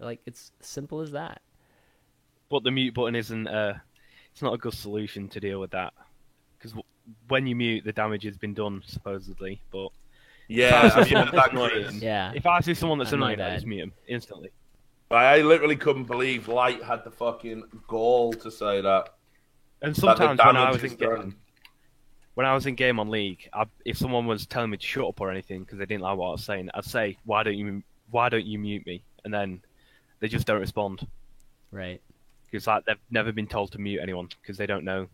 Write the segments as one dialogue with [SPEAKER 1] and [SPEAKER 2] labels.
[SPEAKER 1] Like, it's simple as that.
[SPEAKER 2] But the mute button isn't. It's not a good solution to deal with that because when you mute, the damage has been done supposedly. But
[SPEAKER 3] Yeah,
[SPEAKER 2] if I
[SPEAKER 3] have
[SPEAKER 2] see
[SPEAKER 3] you
[SPEAKER 2] someone
[SPEAKER 3] heard
[SPEAKER 2] that's
[SPEAKER 3] that,
[SPEAKER 2] annoying,
[SPEAKER 3] Chris?
[SPEAKER 1] Yeah.
[SPEAKER 2] if I see someone that's
[SPEAKER 1] My
[SPEAKER 2] annoying, I
[SPEAKER 1] bad.
[SPEAKER 2] just mute them instantly.
[SPEAKER 3] I literally couldn't believe Light had the fucking gall to say that.
[SPEAKER 2] And
[SPEAKER 3] That the
[SPEAKER 2] sometimes when I
[SPEAKER 3] damage
[SPEAKER 2] was
[SPEAKER 3] is
[SPEAKER 2] in
[SPEAKER 3] done.
[SPEAKER 2] game, on League, if someone was telling me to shut up or anything because they didn't like what I was saying, I'd say, "Why don't you mute me?" And then they just don't respond
[SPEAKER 1] Right.
[SPEAKER 2] because like they've never been told to mute anyone because they don't know.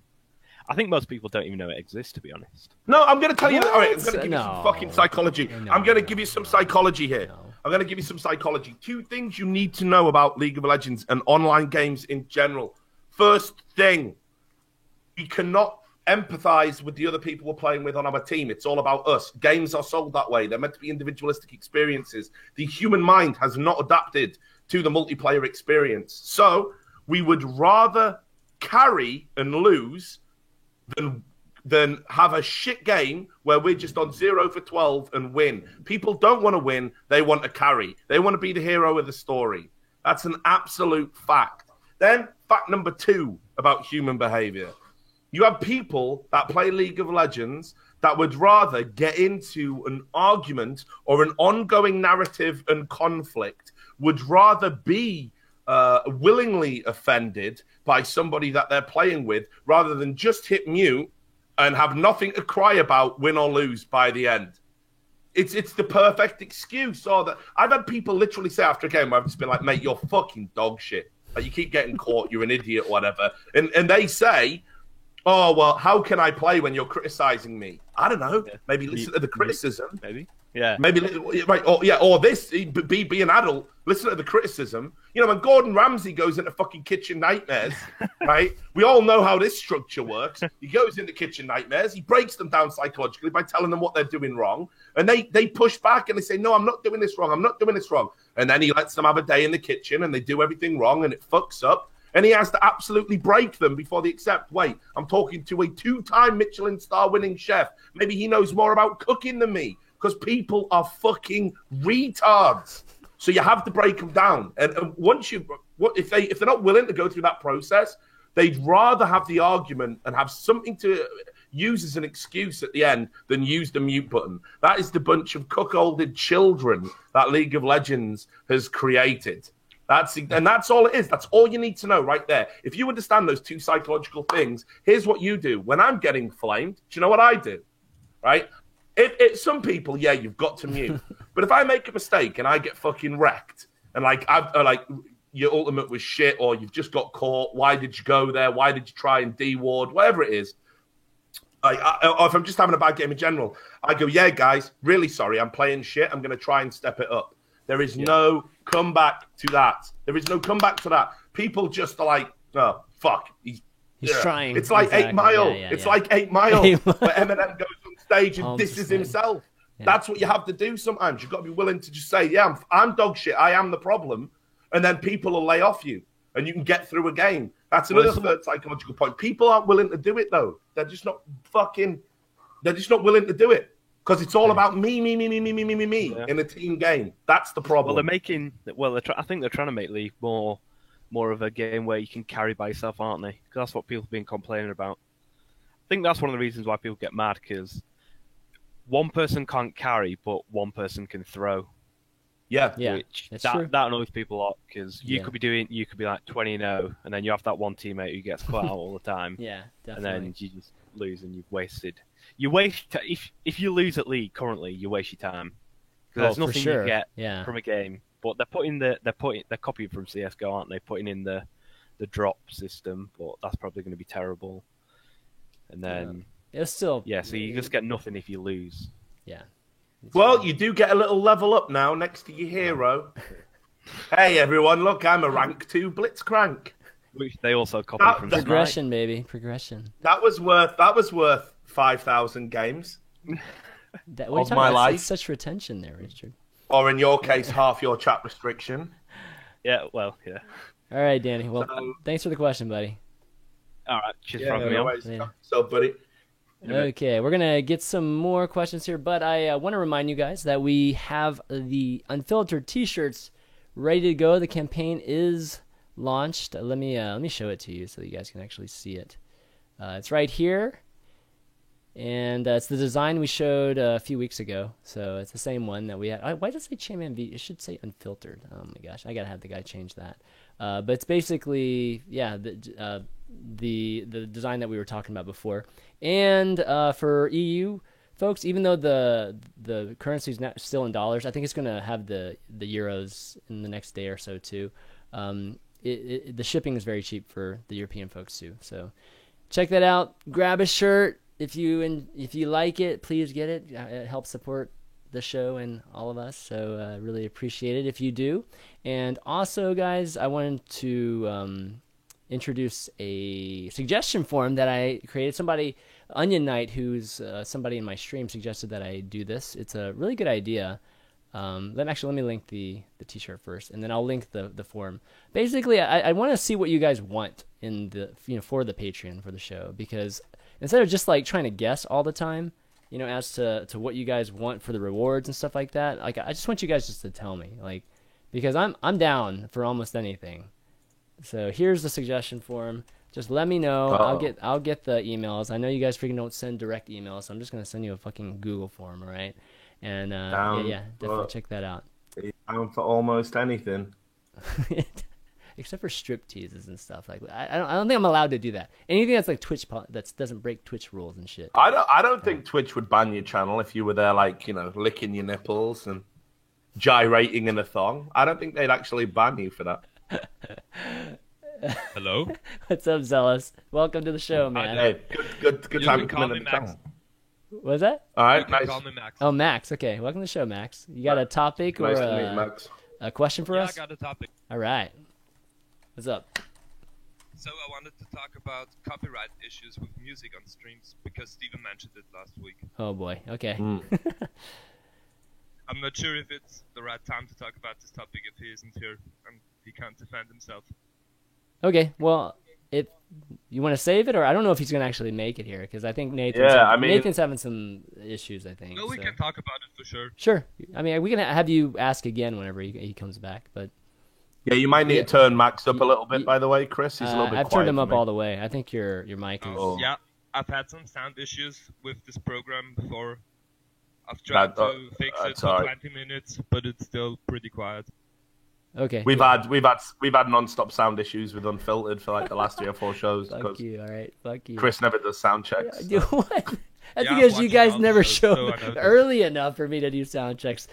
[SPEAKER 2] I think most people don't even know it exists, to be honest.
[SPEAKER 3] No, I'm going to tell you.
[SPEAKER 1] What?
[SPEAKER 3] All right, I'm going to give you some
[SPEAKER 1] No.
[SPEAKER 3] fucking psychology.
[SPEAKER 1] No,
[SPEAKER 3] I'm going to
[SPEAKER 1] no,
[SPEAKER 3] give you some
[SPEAKER 1] no.
[SPEAKER 3] psychology here.
[SPEAKER 1] No.
[SPEAKER 3] I'm going to give you some psychology. 2 things you need to know about League of Legends and online games in general. First thing, we cannot empathize with the other people we're playing with on our team. It's all about us. Games are sold that way. They're meant to be individualistic experiences. The human mind has not adapted to the multiplayer experience. So we would rather carry and lose than have a shit game where we're just on 0 for 12 and win. People don't want to win. They want to carry. They want to be the hero of the story. That's an absolute fact. Then fact number 2 about human behavior. You have people that play League of Legends that would rather get into an argument or an ongoing narrative and conflict, would rather be willingly offended by somebody that they're playing with rather than just hit mute and have nothing to cry about, win or lose by the end. It's the perfect excuse. Or that I've had people literally say after a game where I've just been like, mate, you're fucking dog shit. Like, you keep getting caught, you're an idiot, whatever. And they say, oh, well, how can I play when you're criticizing me? I don't know.
[SPEAKER 2] Yeah.
[SPEAKER 3] Maybe listen to the criticism.
[SPEAKER 2] Maybe. Yeah.
[SPEAKER 3] Maybe right, or this be an adult. Listen to the criticism. You know, when Gordon Ramsay goes into fucking kitchen nightmares, right? We all know how this structure works. He goes into kitchen nightmares. He breaks them down psychologically by telling them what they're doing wrong, and they push back and they say, "No, I'm not doing this wrong. I'm not doing this wrong." And then he lets them have a day in the kitchen, and they do everything wrong, and it fucks up. And he has to absolutely break them before they accept, wait, I'm talking to a 2-time Michelin star winning chef. Maybe he knows more about cooking than me. Because people are fucking retards. So you have to break them down. And once if they're not willing to go through that process, they'd rather have the argument and have something to use as an excuse at the end than use the mute button. That is the bunch of cuckolded children that League of Legends has created. That's all it is. That's all you need to know right there. If you understand those 2 psychological things, here's what you do. When I'm getting flamed, do you know what I do? Right? Some people, yeah, you've got to mute. But if I make a mistake and I get fucking wrecked, and your ultimate was shit, or you've just got caught, why did you go there? Why did you try and D-ward? Whatever it is. Or if I'm just having a bad game in general, I go, yeah, guys, really sorry, I'm playing shit. I'm going to try and step it up. There is no comeback to that. There is no comeback to that. People just are like, oh, fuck. He's
[SPEAKER 1] trying.
[SPEAKER 3] It's like
[SPEAKER 1] Exactly.
[SPEAKER 3] 8 Mile.
[SPEAKER 1] Yeah.
[SPEAKER 3] Like 8 Mile, where Eminem goes on stage and
[SPEAKER 1] 100%.
[SPEAKER 3] disses himself.
[SPEAKER 1] Yeah.
[SPEAKER 3] That's what you have to do sometimes. You've got to be willing to just say, yeah, I'm dog shit. I am the problem. And then people will lay off you and you can get through a game. That's another third psychological point. People aren't willing to do it, though. They're just not willing to do it. Because it's all about me
[SPEAKER 2] Yeah.
[SPEAKER 3] in a team game. That's the problem.
[SPEAKER 2] I think they're trying to make League more of a game where you can carry by yourself, aren't they? Because that's what people have been complaining about. I think that's one of the reasons why people get mad, because one person can't carry, but one person can throw.
[SPEAKER 3] Yeah.
[SPEAKER 2] Which
[SPEAKER 1] that's
[SPEAKER 2] that
[SPEAKER 1] true.
[SPEAKER 2] annoys people a lot, because you could be like 20-0, and then you have that one teammate who gets cut out all the time.
[SPEAKER 1] Yeah,
[SPEAKER 2] And
[SPEAKER 1] definitely.
[SPEAKER 2] then you just lose, and you've wasted. If you lose at League currently, you waste your time, because there's nothing you get from a game. But they're copying from CS:GO, aren't they? Putting in the drop system, but that's probably going to be terrible. And then
[SPEAKER 1] It's still
[SPEAKER 2] so you just get nothing if you lose.
[SPEAKER 1] yeah.
[SPEAKER 3] Well, you do get a little level up now next to your hero. Hey, everyone, look, I'm a rank 2 Blitzcrank.
[SPEAKER 2] Which they also copy from Smite.
[SPEAKER 1] Progression, baby, progression.
[SPEAKER 3] That was worth 5,000 games.
[SPEAKER 1] What are you
[SPEAKER 3] Of
[SPEAKER 1] talking
[SPEAKER 3] my
[SPEAKER 1] about?
[SPEAKER 3] life.
[SPEAKER 1] It's such retention there, Richard.
[SPEAKER 3] Or in your case, half your chat restriction.
[SPEAKER 2] Yeah, well, yeah.
[SPEAKER 1] All right, Danny. Well,
[SPEAKER 3] So-
[SPEAKER 1] thanks for the question, buddy.
[SPEAKER 2] All right, cheers for having me on.
[SPEAKER 1] Yeah.
[SPEAKER 3] So, buddy.
[SPEAKER 1] Okay, we're going to get some more questions here, but I want to remind you guys that we have the Unfiltered t-shirts ready to go. The campaign is launched. Let me show it to you so that you guys can actually see it. It's right here, and it's the design we showed a few weeks ago. So it's the same one that we had. Why does it say Chainman V? It should say Unfiltered. Oh my gosh, I gotta have the guy change that. But it's basically the design that we were talking about before. And for EU folks, even though the currency is still in dollars, I think it's gonna have the euros in the next day or so too. The shipping is very cheap for the European folks too. So check that out. Grab a shirt if you like it. Please get it. It helps support the show and all of us. So really appreciate it if you do. And also, guys, I wanted to introduce a suggestion form that I created. Onion Knight, who's somebody in my stream, suggested that I do this. It's a really good idea. Let me link the t-shirt first, and then I'll link the form. Basically, I want to see what you guys want in for the Patreon for the show, because instead of just like trying to guess all the time, as to what you guys want for the rewards and stuff like that, like I just want you guys just to tell me, like, because I'm down for almost anything. So here's the suggestion form. Just let me know. I'll get the emails. I know you guys freaking don't send direct emails, so I'm just gonna send you a fucking Google form, all right? And definitely check that out.
[SPEAKER 3] Down for almost anything,
[SPEAKER 1] except for strip teases and stuff like that. I don't think I'm allowed to do that. Anything that's like Twitch that doesn't break Twitch rules and shit.
[SPEAKER 3] I don't think Twitch would ban your channel if you were there, like, licking your nipples and gyrating in a thong. I don't think they'd actually ban you for that.
[SPEAKER 2] Hello.
[SPEAKER 1] What's up, Zealous? Welcome to the show, man.
[SPEAKER 3] Hey, good time to come in the channel.
[SPEAKER 1] What was that?
[SPEAKER 3] All right, nice.
[SPEAKER 2] Call me Max.
[SPEAKER 1] Oh, Max. Okay, welcome to the show, Max. You got a topic
[SPEAKER 3] nice
[SPEAKER 1] or
[SPEAKER 3] to meet Max.
[SPEAKER 1] A question for us?
[SPEAKER 2] I got a topic.
[SPEAKER 1] All right. What's up?
[SPEAKER 4] So I wanted to talk about copyright issues with music on streams because Steven mentioned it last week.
[SPEAKER 1] Oh boy. Okay.
[SPEAKER 4] I'm not sure if it's the right time to talk about this topic if he isn't here and he can't defend himself.
[SPEAKER 1] Okay. Well, you want to save it, or I don't know if he's going to actually make it here, because I think Nathan's having some issues, I think.
[SPEAKER 4] No, we can talk about it for sure.
[SPEAKER 1] Sure. I mean, we can have you ask again whenever he comes back, but...
[SPEAKER 3] Yeah, you might need to turn Max up a little bit, by the way, Chris. He's a little bit quiet.
[SPEAKER 1] I've turned him up all the way. I think your mic is...
[SPEAKER 4] Yeah, I've had some sound issues with this program before. I've tried to fix it for 20 minutes, but it's still pretty quiet.
[SPEAKER 1] Okay.
[SPEAKER 3] We've had non-stop sound issues with Unfiltered for like the last 3 or 4 shows.
[SPEAKER 1] Fuck you, all right. Fuck you.
[SPEAKER 3] Chris never does sound checks.
[SPEAKER 1] Yeah, what? That's because you guys never show early enough for me to do sound checks.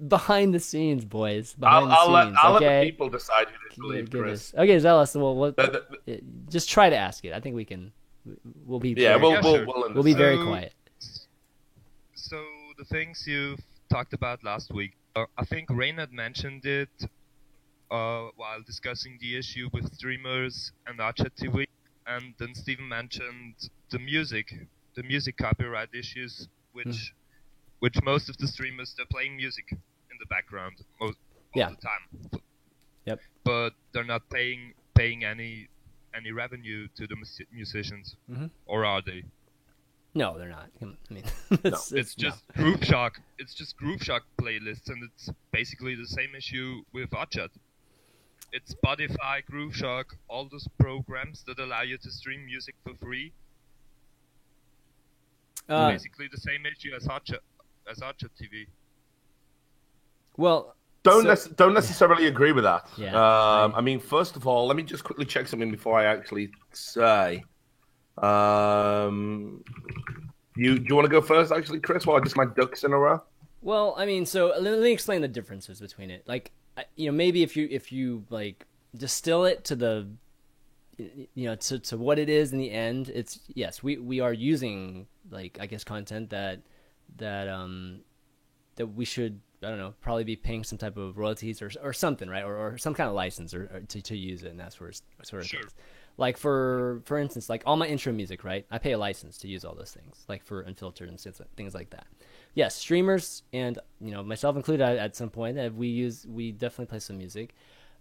[SPEAKER 1] Behind the scenes, boys. I'll let
[SPEAKER 3] the people decide who to believe, Chris.
[SPEAKER 1] Okay, Zealous. Well, just try to ask it. I think we can. We'll be.
[SPEAKER 3] Yeah,
[SPEAKER 1] we'll be very quiet.
[SPEAKER 4] So the things you talked about last week, I think Rain had mentioned it while discussing the issue with streamers and Archat TV, and then Steven mentioned the music copyright issues, which most of the streamers, they're playing music in the background all the time.
[SPEAKER 1] Yep.
[SPEAKER 4] But they're not paying any revenue to the musicians, or are they?
[SPEAKER 1] No, they're not. I mean,
[SPEAKER 4] it's just Grooveshark. It's just Grooveshark playlists, and it's basically the same issue with Archat. It's Spotify, Grooveshark, all those programs that allow you to stream music for free. Basically the same issue as Archat TV.
[SPEAKER 1] Well,
[SPEAKER 3] don't necessarily agree with that.
[SPEAKER 1] Yeah,
[SPEAKER 3] I mean, first of all, let me just quickly check something before I actually say. Do you want to go first, actually, Chris? While I just my ducks in a row.
[SPEAKER 1] Well, I mean, so let me explain the differences between it. Like, maybe if you like distill it to the, to what it is in the end, it's yes, we are using, like, I guess, content that we should, I don't know, probably be paying some type of royalties or something, right? Or some kind of license or to use it, and that sort of
[SPEAKER 4] sure.
[SPEAKER 1] things. Like for instance, like all my intro music, right? I pay a license to use all those things, like for Unfiltered and things like that. Yes, streamers and myself included at some point we definitely play some music,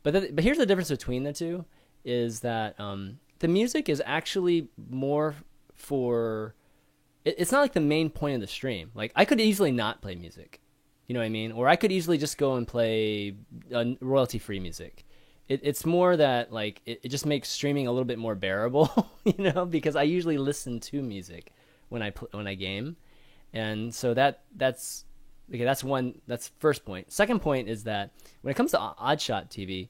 [SPEAKER 1] but here's the difference between the two is that the music is actually more for it's not like the main point of the stream. Like I could easily not play music, You know what I mean? Or I could easily just go and play royalty-free music. It's more that like it just makes streaming a little bit more bearable, you know, because I usually listen to music when I game, and so that's first point. Second point is that when it comes to Oddshot TV,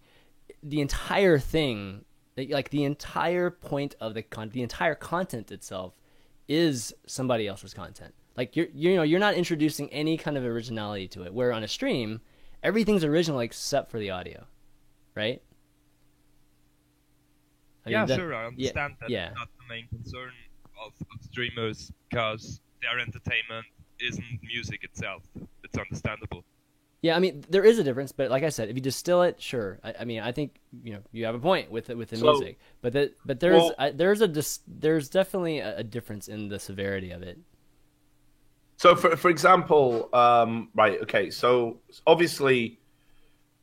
[SPEAKER 1] the entire thing, like the entire point of the entire content itself is somebody else's content. Like you're not introducing any kind of originality to it. Where on a stream, everything's original except for the audio, right?
[SPEAKER 4] Sure, I understand that's not the main concern of streamers, because their entertainment isn't music itself. It's understandable.
[SPEAKER 1] Yeah, I mean, there is a difference, but like I said, if you distill it, sure. I mean, I think you have a point with the music, but there's definitely a difference in the severity of it.
[SPEAKER 3] So, for example, right, okay, so obviously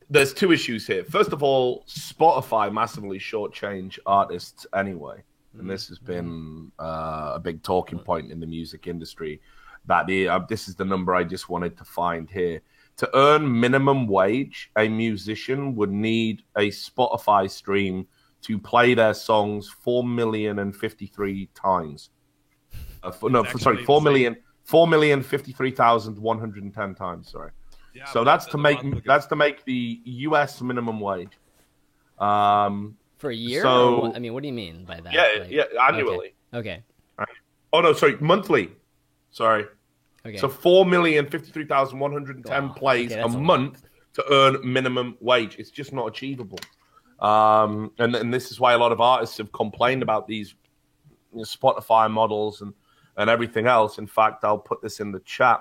[SPEAKER 3] there's two issues here. First of all, Spotify massively shortchange artists anyway, and this has been a big talking point in the music industry. That this is the number I just wanted to find here. To earn minimum wage, a musician would need a Spotify stream to play their songs 4,053 times. 4,053,110 times. Sorry. Yeah, so that's to make the U.S. minimum wage.
[SPEAKER 1] For a year? So I mean, what do you mean by that?
[SPEAKER 3] Yeah, annually.
[SPEAKER 1] Okay.
[SPEAKER 3] Right. Oh no, sorry, monthly. Sorry.
[SPEAKER 1] Okay.
[SPEAKER 3] So 4,053,110 plays a month to earn minimum wage. It's just not achievable. And this is why a lot of artists have complained about these Spotify models and everything else. In fact, I'll put this in the chat.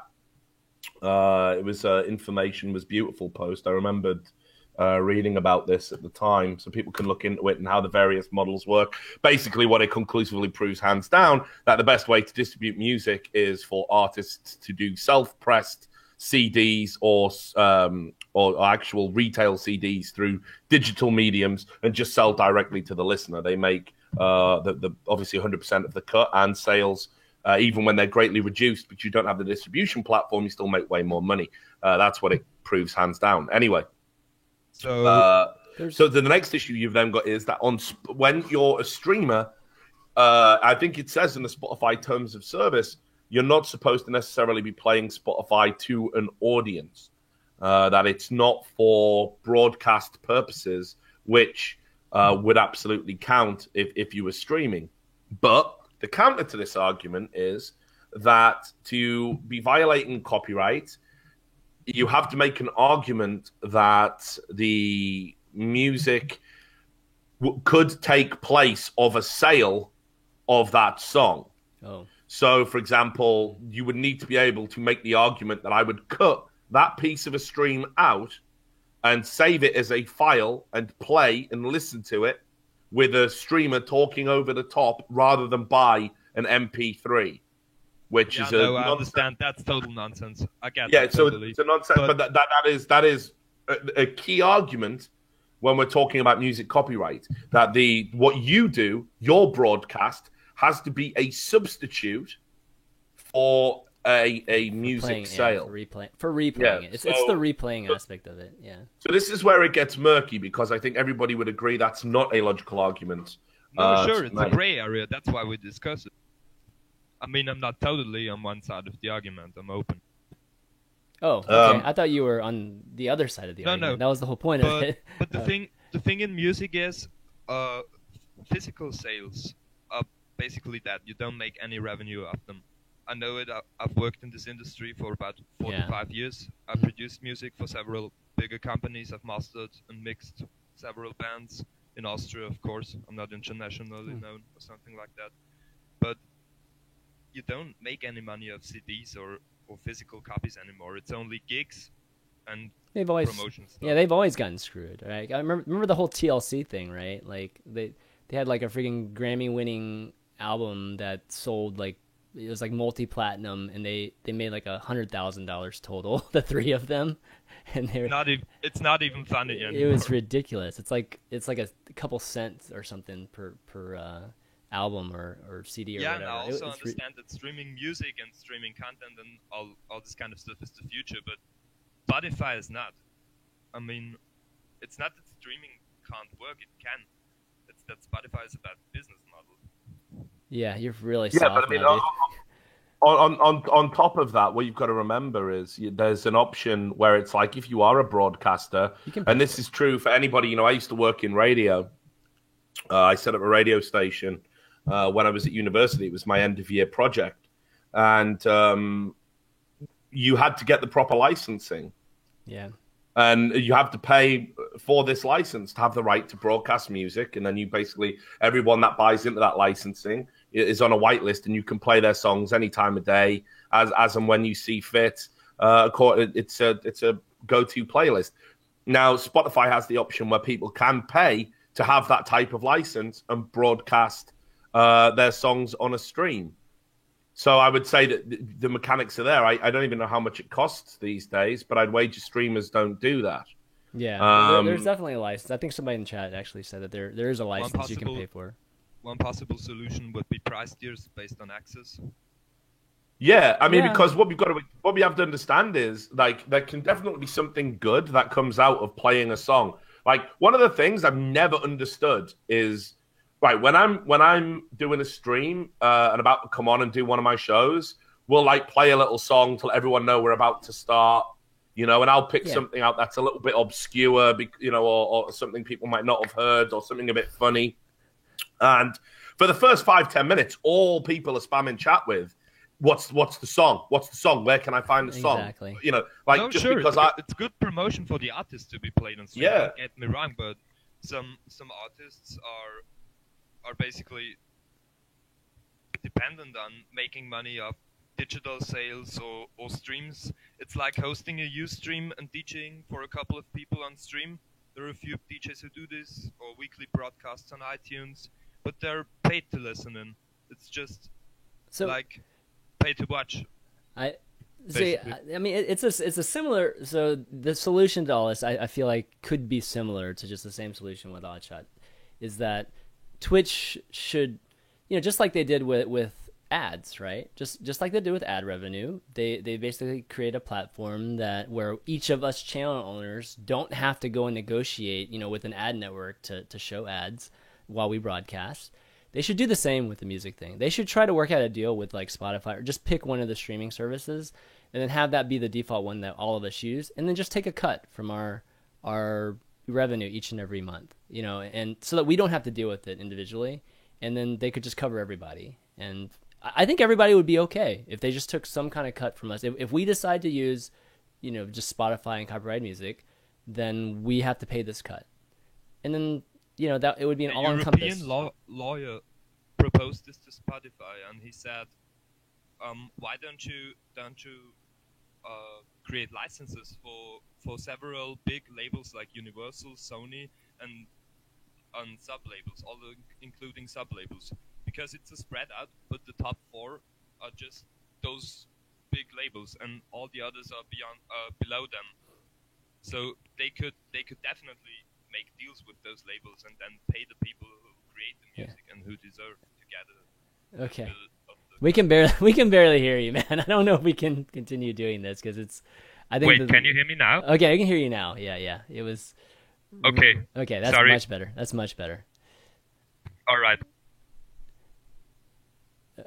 [SPEAKER 3] It was Information Was Beautiful post. I remembered reading about this at the time, so people can look into it and how the various models work. Basically, what it conclusively proves, hands down, that the best way to distribute music is for artists to do self-pressed CDs or actual retail CDs through digital mediums and just sell directly to the listener. They make the obviously 100% of the cut and sales. Even when they're greatly reduced, but you don't have the distribution platform, you still make way more money. That's what it proves, hands down. Anyway. So the next issue you've then got is that when you're a streamer, I think it says in the Spotify terms of service, you're not supposed to necessarily be playing Spotify to an audience, that it's not for broadcast purposes, which would absolutely count if you were streaming. But the counter to this argument is that to be violating copyright, you have to make an argument that the music could take place of a sale of that song.
[SPEAKER 1] Oh.
[SPEAKER 3] So, for example, you would need to be able to make the argument that I would cut that piece of a stream out and save it as a file and play and listen to it with a streamer talking over the top rather than buy an MP3. Which is
[SPEAKER 4] I understand. That's total nonsense. I get
[SPEAKER 3] that.
[SPEAKER 4] So
[SPEAKER 3] it's a nonsense, but that is a key argument when we're talking about music copyright. That what you do, your broadcast, has to be a substitute for a music sale.
[SPEAKER 1] For replaying it. It's the replaying aspect of it. Yeah.
[SPEAKER 3] So this is where it gets murky, because I think everybody would agree that's not a logical argument.
[SPEAKER 4] No, sure, it's a gray area. That's why we discuss it. I mean, I'm not totally on one side of the argument. I'm open.
[SPEAKER 1] Oh, okay. I thought you were on the other side of the argument. No. That was the whole point of it.
[SPEAKER 4] But the thing in music is physical sales are basically that. You don't make any revenue off them. I know it. I've worked in this industry for about 4 to 5 years. I've produced music for several bigger companies. I've mastered and mixed several bands in Austria, of course. I'm not internationally known or something like that. But you don't make any money off CDs or physical copies anymore. It's only gigs and promotion stuff.
[SPEAKER 1] Yeah, they've always gotten screwed, right? I remember the whole TLC thing, right? Like they had like a freaking Grammy-winning album that sold like, it was like multi-platinum, and they made like $100,000 total, the three of them, and
[SPEAKER 4] it's not even funny anymore.
[SPEAKER 1] It was ridiculous. It's like a couple cents or something per album or CD or whatever.
[SPEAKER 4] Yeah, and I also understand that streaming music and streaming content and all this kind of stuff is the future, but Spotify is not. I mean, it's not that streaming can't work. It can. It's that Spotify is a bad business model.
[SPEAKER 1] Yeah, you're really soft
[SPEAKER 3] but I mean,
[SPEAKER 1] now,
[SPEAKER 3] on top of that, what you've got to remember is there's an option where it's like if you are a broadcaster, and this is true for anybody. You know, I used to work in radio. I set up a radio station when I was at university. It was my end of year project, and you had to get the proper licensing.
[SPEAKER 1] Yeah.
[SPEAKER 3] And you have to pay for this license to have the right to broadcast music. And then you basically, everyone that buys into that licensing is on a whitelist, and you can play their songs any time of day, as and when you see fit. It's a go-to playlist. Now, Spotify has the option where people can pay to have that type of license and broadcast their songs on a stream. So I would say that the mechanics are there. I don't even know how much it costs these days, but I'd wager streamers don't do that.
[SPEAKER 1] Yeah, there's definitely a license. I think somebody in the chat actually said that there is a license you can pay for.
[SPEAKER 4] One possible solution would be price tiers based on access.
[SPEAKER 3] Yeah, I mean, because what we have to understand is, like, there can definitely be something good that comes out of playing a song. Like, one of the things I've never understood is, right, when I'm doing a stream and about to come on and do one of my shows, we'll like play a little song to let everyone know we're about to start, you know, and I'll pick something out that's a little bit obscure, you know, or something people might not have heard, or something a bit funny. And for the first 5-10 minutes, all people are spamming chat with, what's the song? What's the song? Where can I find the song?
[SPEAKER 1] Exactly.
[SPEAKER 3] You know, like because
[SPEAKER 4] it's good promotion for the artist to be played on stream.
[SPEAKER 3] Yeah.
[SPEAKER 4] Don't get me wrong, but some artists are basically dependent on making money off digital sales or streams. It's like hosting a Ustream and DJing for a couple of people on stream. There are a few DJs who do this, or weekly broadcasts on iTunes, but they're paid to listen in. It's just like pay to watch.
[SPEAKER 1] I mean, it's a similar. So the solution to all this, I feel like, could be similar to just the same solution with Oddshot, is that Twitch should, you know, just like they did with ads, right? Just like they did with ad revenue, they basically create a platform where each of us channel owners don't have to go and negotiate, you know, with an ad network to show ads while we broadcast. They should do the same with the music thing. They should try to work out a deal with like Spotify, or just pick one of the streaming services and then have that be the default one that all of us use, and then just take a cut from our revenue each and every month, you know, and so that we don't have to deal with it individually, and then they could just cover everybody. And I think everybody would be okay if they just took some kind of cut from us. If we decide to use, you know, just Spotify and copyright music, then we have to pay this cut, and then, you know, that it would be an all-encompassing.
[SPEAKER 4] European lawyer proposed this to Spotify, and he said, "Why don't you create licenses for several big labels like Universal, Sony, and sub-labels, including sub-labels, because it's a spread out, but the top 4 are just those big labels, and all the others are below them. So they could definitely make deals with those labels and then pay the people who create the music and who deserve to get it.
[SPEAKER 1] Okay. We can barely hear you, man. I don't know if we can continue doing this because it's. I think.
[SPEAKER 4] Wait, can you hear me now?
[SPEAKER 1] Okay, I can hear you now. Yeah. It was.
[SPEAKER 4] Okay.
[SPEAKER 1] Okay, that's
[SPEAKER 4] Sorry.
[SPEAKER 1] much better. That's much better.
[SPEAKER 4] All right.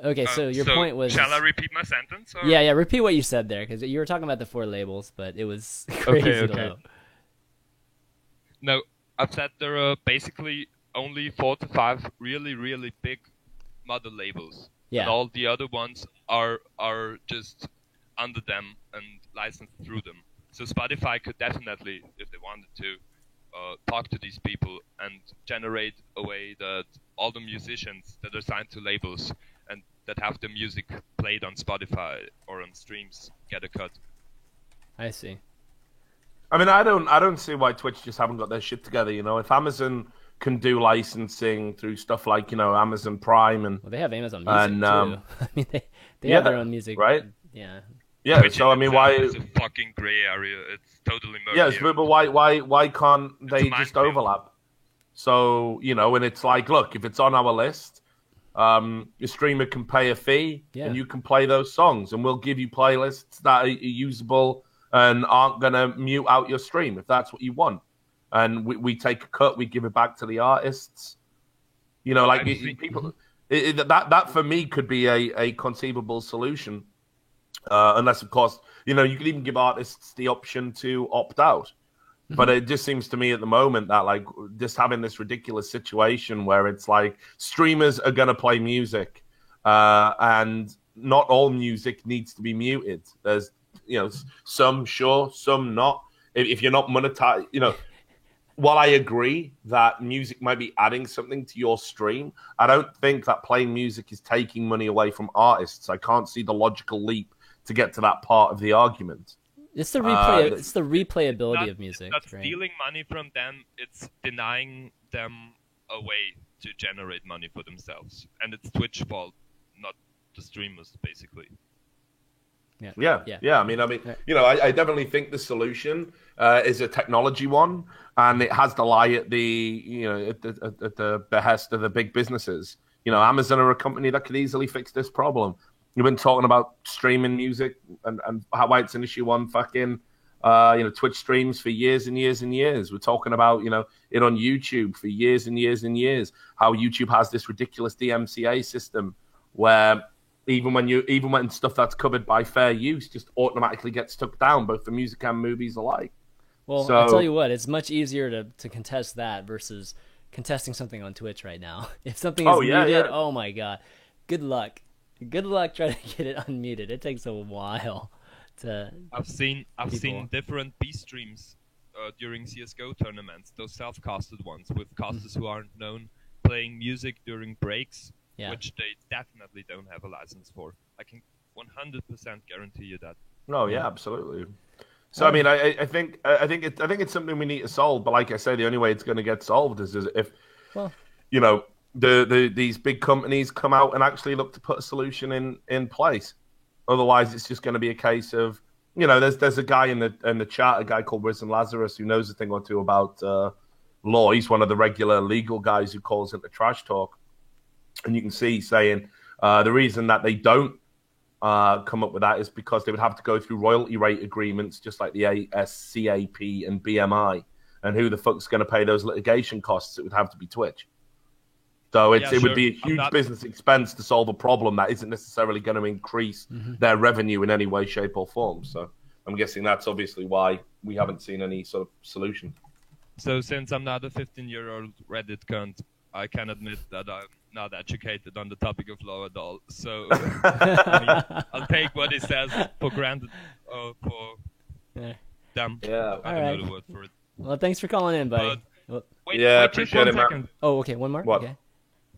[SPEAKER 1] Okay, so your point was.
[SPEAKER 4] Shall I repeat my sentence? Or?
[SPEAKER 1] Yeah. Repeat what you said there, because you were talking about the 4 labels, but it was crazy low.
[SPEAKER 4] No, I've said there are basically only 4 to 5 really, really big mother labels.
[SPEAKER 1] Yeah.
[SPEAKER 4] And all the other ones are just under them and licensed through them. So Spotify could definitely, if they wanted to, talk to these people and generate a way that all the musicians that are signed to labels and that have the music played on Spotify or on streams get a cut.
[SPEAKER 1] I see.
[SPEAKER 3] I mean, I don't see why Twitch just haven't got their shit together. You know, if Amazon can do licensing through stuff like, you know, Amazon Prime and
[SPEAKER 1] they have Amazon Music too. I mean, they have their own music,
[SPEAKER 3] right?
[SPEAKER 1] Yeah.
[SPEAKER 3] Yeah. So I mean, why?
[SPEAKER 4] It's a fucking gray area. It's totally murky.
[SPEAKER 3] Yes, but why can't they just overlap? So, you know, and it's like, look, if it's on our list, your streamer can pay a fee, and you can play those songs, and we'll give you playlists that are usable and aren't going to mute out your stream if that's what you want. And we take a cut, we give it back to the artists. You know, like people, that for me could be a conceivable solution. Unless, of course, you know, you could even give artists the option to opt out. But it just seems to me at the moment that, like, just having this ridiculous situation where it's like streamers are going to play music and not all music needs to be muted. There's, you know, some sure, some not. If you're not monetized, you know, while I agree that music might be adding something to your stream, I don't think that playing music is taking money away from artists. I can't see the logical leap to get to that part of the argument.
[SPEAKER 1] It's the replay. It's the replayability of music.
[SPEAKER 4] It's not stealing money from them. It's denying them a way to generate money for themselves, and it's Twitch's fault, not the streamers, basically.
[SPEAKER 3] Yeah. I mean, you know, I definitely think the solution is a technology one, and it has to lie at the, you know, at the behest of the big businesses. You know, Amazon are a company that could easily fix this problem. You've been talking about streaming music and how it's an issue on fucking, you know, Twitch streams for years and years and years. We're talking about, you know, it on YouTube for years and years and years. How YouTube has this ridiculous DMCA system where even when stuff that's covered by fair use just automatically gets took down, both for music and movies alike.
[SPEAKER 1] Well, so, I'll tell you what, it's much easier to contest that versus contesting something on Twitch right now. If something is muted, oh my god, good luck. Good luck trying to get it unmuted. It takes a while to.
[SPEAKER 4] I've seen different B streams during CS:GO tournaments, those self-casted ones with casters who aren't known, playing music during breaks, which they definitely don't have a license for. I can 100% guarantee you that.
[SPEAKER 3] No, yeah, absolutely. So I mean, I think it's something we need to solve. But like I say, the only way it's going to get solved is if, you know, these big companies come out and actually look to put a solution in place. Otherwise, it's just going to be a case of, you know, there's a guy in the chat, a guy called Risen Lazarus, who knows a thing or two about law. He's one of the regular legal guys who calls into Trash Talk, and you can see saying the reason that they don't come up with that is because they would have to go through royalty rate agreements, just like the ASCAP and BMI. And who the fuck's going to pay those litigation costs? It would have to be Twitch. So it would be a huge business expense to solve a problem that isn't necessarily going to increase their revenue in any way, shape, or form. So I'm guessing that's obviously why we haven't seen any sort of solution.
[SPEAKER 4] So since I'm not a 15-year-old Reddit cunt, I can admit that I'm not educated on the topic of law at all. So I mean, I'll take what he says for granted for them.
[SPEAKER 3] Yeah.
[SPEAKER 4] I don't know the word for it.
[SPEAKER 1] Well, thanks for calling in, buddy.
[SPEAKER 4] Wait,
[SPEAKER 3] appreciate it, man.
[SPEAKER 1] Oh, okay. One more.
[SPEAKER 3] What?
[SPEAKER 1] Okay.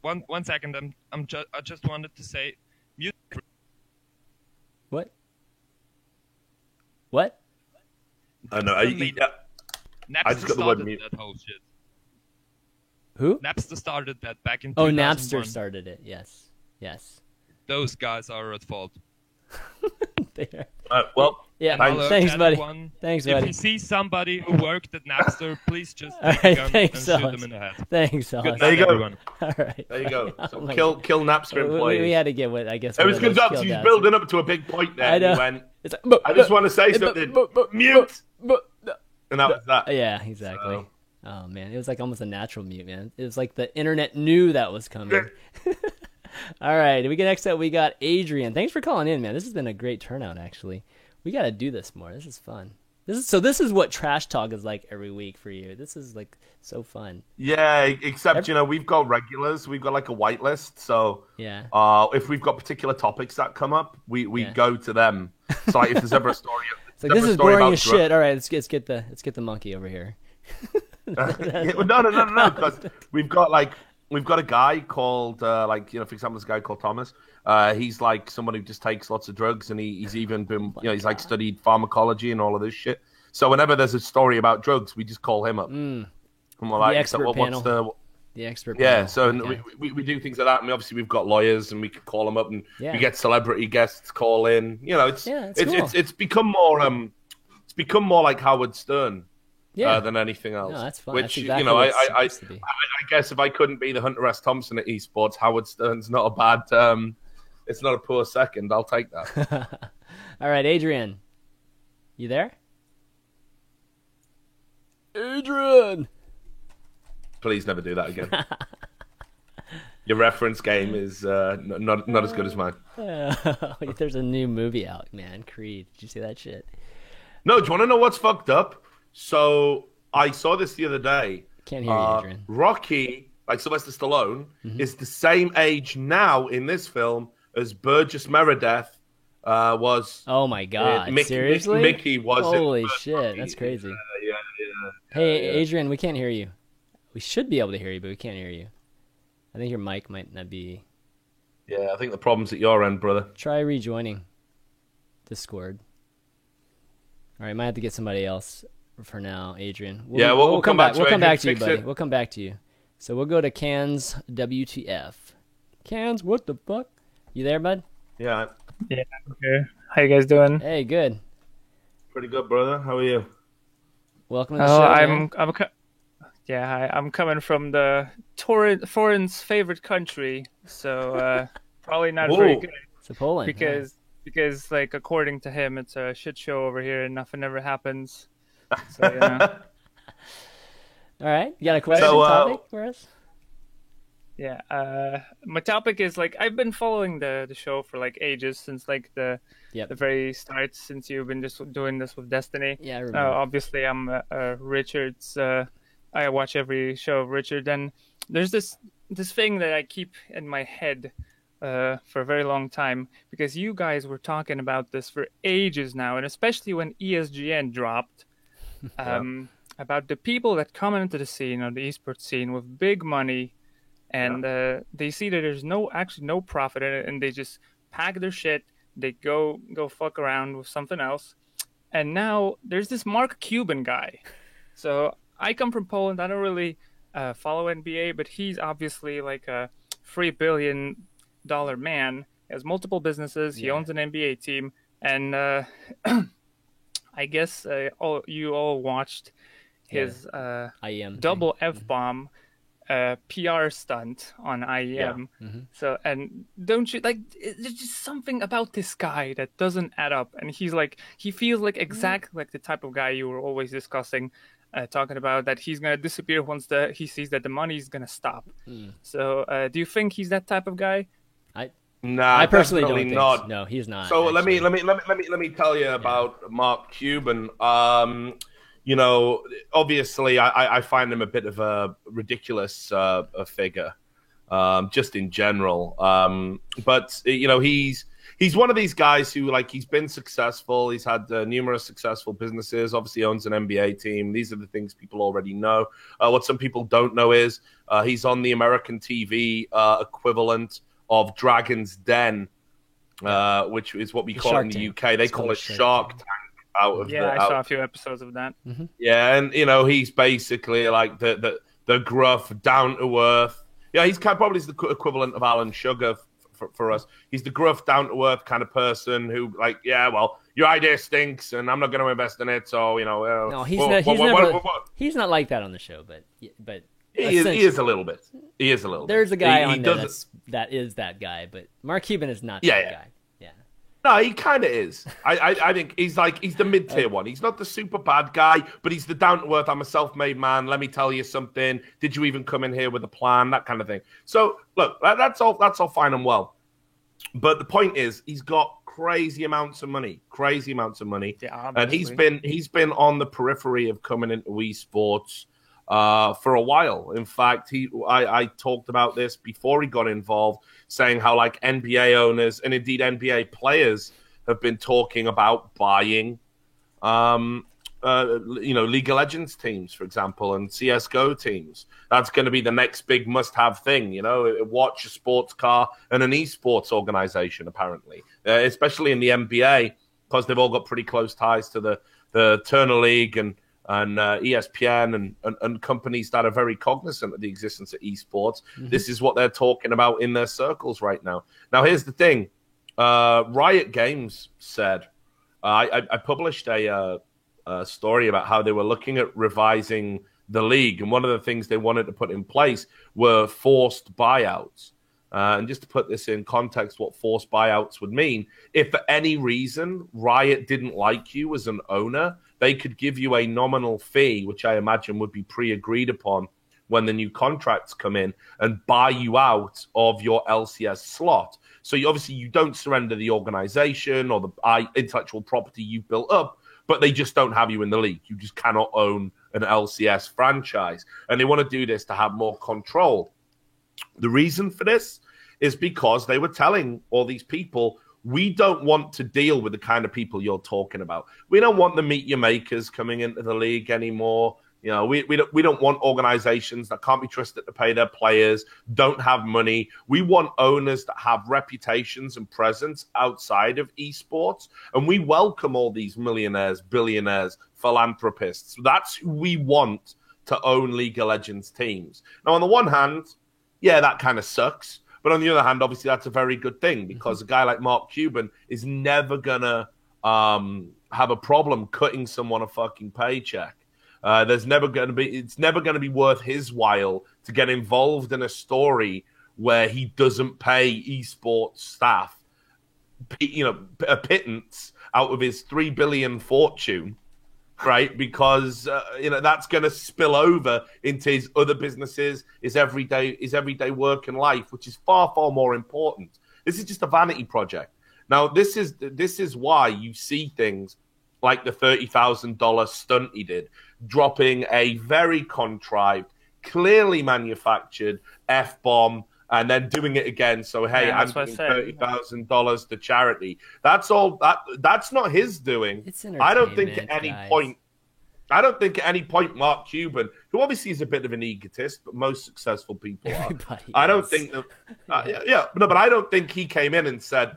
[SPEAKER 4] One second. I just wanted to say, music.
[SPEAKER 1] What? What?
[SPEAKER 3] I know.
[SPEAKER 4] Napster
[SPEAKER 3] I just got the word mute.
[SPEAKER 4] That whole shit.
[SPEAKER 1] Who?
[SPEAKER 4] Napster started that back in
[SPEAKER 1] 2001.
[SPEAKER 4] 2001.
[SPEAKER 1] Napster started it. Yes.
[SPEAKER 4] Those guys are at fault.
[SPEAKER 3] Well,
[SPEAKER 1] yeah. Thanks, buddy. Thanks, buddy.
[SPEAKER 4] If you see somebody who worked at Napster, please just take a gun and shoot them in the head.
[SPEAKER 1] Thanks, Alice.
[SPEAKER 3] There you go.
[SPEAKER 4] Everyone.
[SPEAKER 1] All right.
[SPEAKER 3] There you go. So kill Napster employees.
[SPEAKER 1] We had to get what I guess.
[SPEAKER 3] It was good up. He was building up to a big point there.
[SPEAKER 1] I know.
[SPEAKER 3] And he went, I just want to say something. Mute. And that was that.
[SPEAKER 1] Yeah, exactly. So. Oh man, it was like almost a natural mute, man. It was like the internet knew that was coming. All right, next up we got Adrian. Thanks for calling in, man. This has been a great turnout, actually. We got to do this more. This is fun. This is what Trash Talk is like every week for you. This is like so fun.
[SPEAKER 3] Yeah, except you know we've got regulars. We've got like a whitelist. So
[SPEAKER 1] yeah,
[SPEAKER 3] if we've got particular topics that come up, we go to them. So like, if there's ever a story,
[SPEAKER 1] it's like this is boring as shit. All right, let's get the monkey over here.
[SPEAKER 3] No, because we've got a guy called for example, this guy called Thomas. He's like someone who just takes lots of drugs, and he's even been he's like studied pharmacology and all of this shit. So whenever there's a story about drugs, we just call him up. And we're like,
[SPEAKER 1] the expert panel. The expert panel.
[SPEAKER 3] Yeah, so okay. we do things like that. I mean, obviously we've got lawyers, and we can call them up, and we get celebrity guests call in. You know, it's become more like Howard Stern. Than anything else.
[SPEAKER 1] No, that's fun.
[SPEAKER 3] Which,
[SPEAKER 1] exactly
[SPEAKER 3] I guess if I couldn't be the Hunter S. Thompson at esports, Howard Stern's not a bad. It's not a poor second. I'll take that.
[SPEAKER 1] All right, Adrian, you there? Adrian!
[SPEAKER 3] Please never do that again. Your reference game is not as good as mine.
[SPEAKER 1] There's a new movie out, man. Creed. Did you see that shit?
[SPEAKER 3] No, do you want to know what's fucked up? So I saw this the other day.
[SPEAKER 1] Can't hear you, Adrian.
[SPEAKER 3] Rocky, like Sylvester Stallone, is the same age now in this film as Burgess Meredith was.
[SPEAKER 1] Oh my god! Seriously?
[SPEAKER 3] Mickey was.
[SPEAKER 1] Holy shit! That's crazy.
[SPEAKER 3] Yeah.
[SPEAKER 1] Hey, Adrian, we can't hear you. We should be able to hear you, but we can't hear you. I think your mic might not be.
[SPEAKER 3] Yeah, I think the problem's at your end, brother.
[SPEAKER 1] Try rejoining Discord. All right, might have to get somebody else for now, Adrian.
[SPEAKER 3] We'll come back.
[SPEAKER 1] We'll come back to you, buddy. We'll come back to you. So we'll go to Cans WTF. Cans, what the fuck? You there, bud?
[SPEAKER 3] Yeah.
[SPEAKER 5] Yeah, I'm here. How you guys doing?
[SPEAKER 1] Hey, good.
[SPEAKER 3] Pretty good, brother. How are you?
[SPEAKER 1] Welcome to the show.
[SPEAKER 5] I'm coming from the foreign's favorite country, so probably not very good.
[SPEAKER 1] It's Poland.
[SPEAKER 5] Because like according to him, it's a shit show over here and nothing ever happens. So
[SPEAKER 1] All right, you got a question topic for us?
[SPEAKER 5] Yeah, my topic is like I've been following the show for like ages, since like the very start, since you've been just doing this with Destiny.
[SPEAKER 1] Yeah, I remember.
[SPEAKER 5] Obviously, I'm Richard's. I watch every show of Richard, and there's this thing that I keep in my head for a very long time, because you guys were talking about this for ages now, and especially when ESGN dropped, about the people that come into the scene, or the esports scene, with big money, and they see that there's no profit in it, and they just pack their shit, they go fuck around with something else. And now there's this Mark Cuban guy. So I come from Poland. I don't really follow NBA, but he's obviously like a $3 billion man. He has multiple businesses. He owns an NBA team, and I guess you all watched his double F-bomb PR stunt on IEM.
[SPEAKER 1] Yeah. Mm-hmm.
[SPEAKER 5] So, and don't you like? There's just something about this guy that doesn't add up, and he feels like exactly like the type of guy you were always discussing. Talking about that he's going to disappear once he sees that the money is going to stop. So do you think he's that type of guy?
[SPEAKER 3] I
[SPEAKER 1] personally don't think
[SPEAKER 3] not.
[SPEAKER 1] So. No, he's not.
[SPEAKER 3] So let me tell you about Mark Cuban. You know, obviously I find him a bit of a ridiculous figure, just in general. But you know, he's one of these guys who, like, he's been successful. He's had numerous successful businesses. Obviously owns an NBA team. These are the things people already know. What some people don't know is he's on the American TV equivalent of Dragon's Den, which is what we call it in the UK. They call it Shark Tank.
[SPEAKER 5] I saw a few episodes of that.
[SPEAKER 1] Mm-hmm.
[SPEAKER 3] Yeah, and you know, he's basically like the gruff, down to earth. Yeah, he's probably the equivalent of Alan Sugar for us. He's the gruff, down to earth kind of person who, like, yeah, well, your idea stinks, and I'm not going to invest in it. So you know,
[SPEAKER 1] no, he's not like that on the show, but
[SPEAKER 3] he is a little bit. He is a little.
[SPEAKER 1] There's a guy on there that is that guy, but Mark Cuban is not that guy.
[SPEAKER 3] No, he kind of is. I think he's the mid-tier one. He's not the super bad guy, but he's the down-to-earth, I'm a self-made man, let me tell you something. Did you even come in here with a plan? That kind of thing. So, look, that's all fine and well. But the point is, he's got crazy amounts of money.
[SPEAKER 5] Yeah,
[SPEAKER 3] and he's been on the periphery of coming into esports for a while. In fact, I talked about this before he got involved, saying how, like, NBA owners and indeed NBA players have been talking about buying, League of Legends teams, for example, and CS:GO teams. That's going to be the next big must-have thing, you know, watch a sports car and an esports organization, apparently, especially in the NBA, because they've all got pretty close ties to the Turner League and ESPN and companies that are very cognizant of the existence of esports. Mm-hmm. This is what they're talking about in their circles right now. Now, here's the thing. Riot Games said, I published a story about how they were looking at revising the league, and one of the things they wanted to put in place were forced buyouts. And just to put this in context, what forced buyouts would mean, if for any reason Riot didn't like you as an owner, they could give you a nominal fee, which I imagine would be pre-agreed upon when the new contracts come in, and buy you out of your LCS slot. So obviously you don't surrender the organization or the intellectual property you've built up, but they just don't have you in the league. You just cannot own an LCS franchise. And they want to do this to have more control. The reason for this is because they were telling all these people, we don't want to deal with the kind of people you're talking about. We don't want the meet your makers coming into the league anymore. You know, we don't want organizations that can't be trusted to pay their players, don't have money. We want owners that have reputations and presence outside of esports. And we welcome all these millionaires, billionaires, philanthropists. That's who we want to own League of Legends teams. Now, on the one hand, yeah, that kind of sucks. But on the other hand, obviously, that's a very good thing because a guy like Mark Cuban is never going to have a problem cutting someone a fucking paycheck. It's never going to be worth his while to get involved in a story where he doesn't pay esports staff, a pittance out of his $3 billion fortune, right? Because that's going to spill over into his other businesses, his everyday work and life, which is far, far more important. This is just a vanity project. Now, this is why you see things like the $30,000 stunt he did, dropping a very contrived, clearly manufactured F-bomb and then doing it again. So, hey, I'm giving $30,000 to charity. That's all. That's not his doing.
[SPEAKER 1] It's
[SPEAKER 3] I don't think at any point Mark Cuban, who obviously is a bit of an egotist, but most successful people are. I don't think that. But I don't think he came in and said,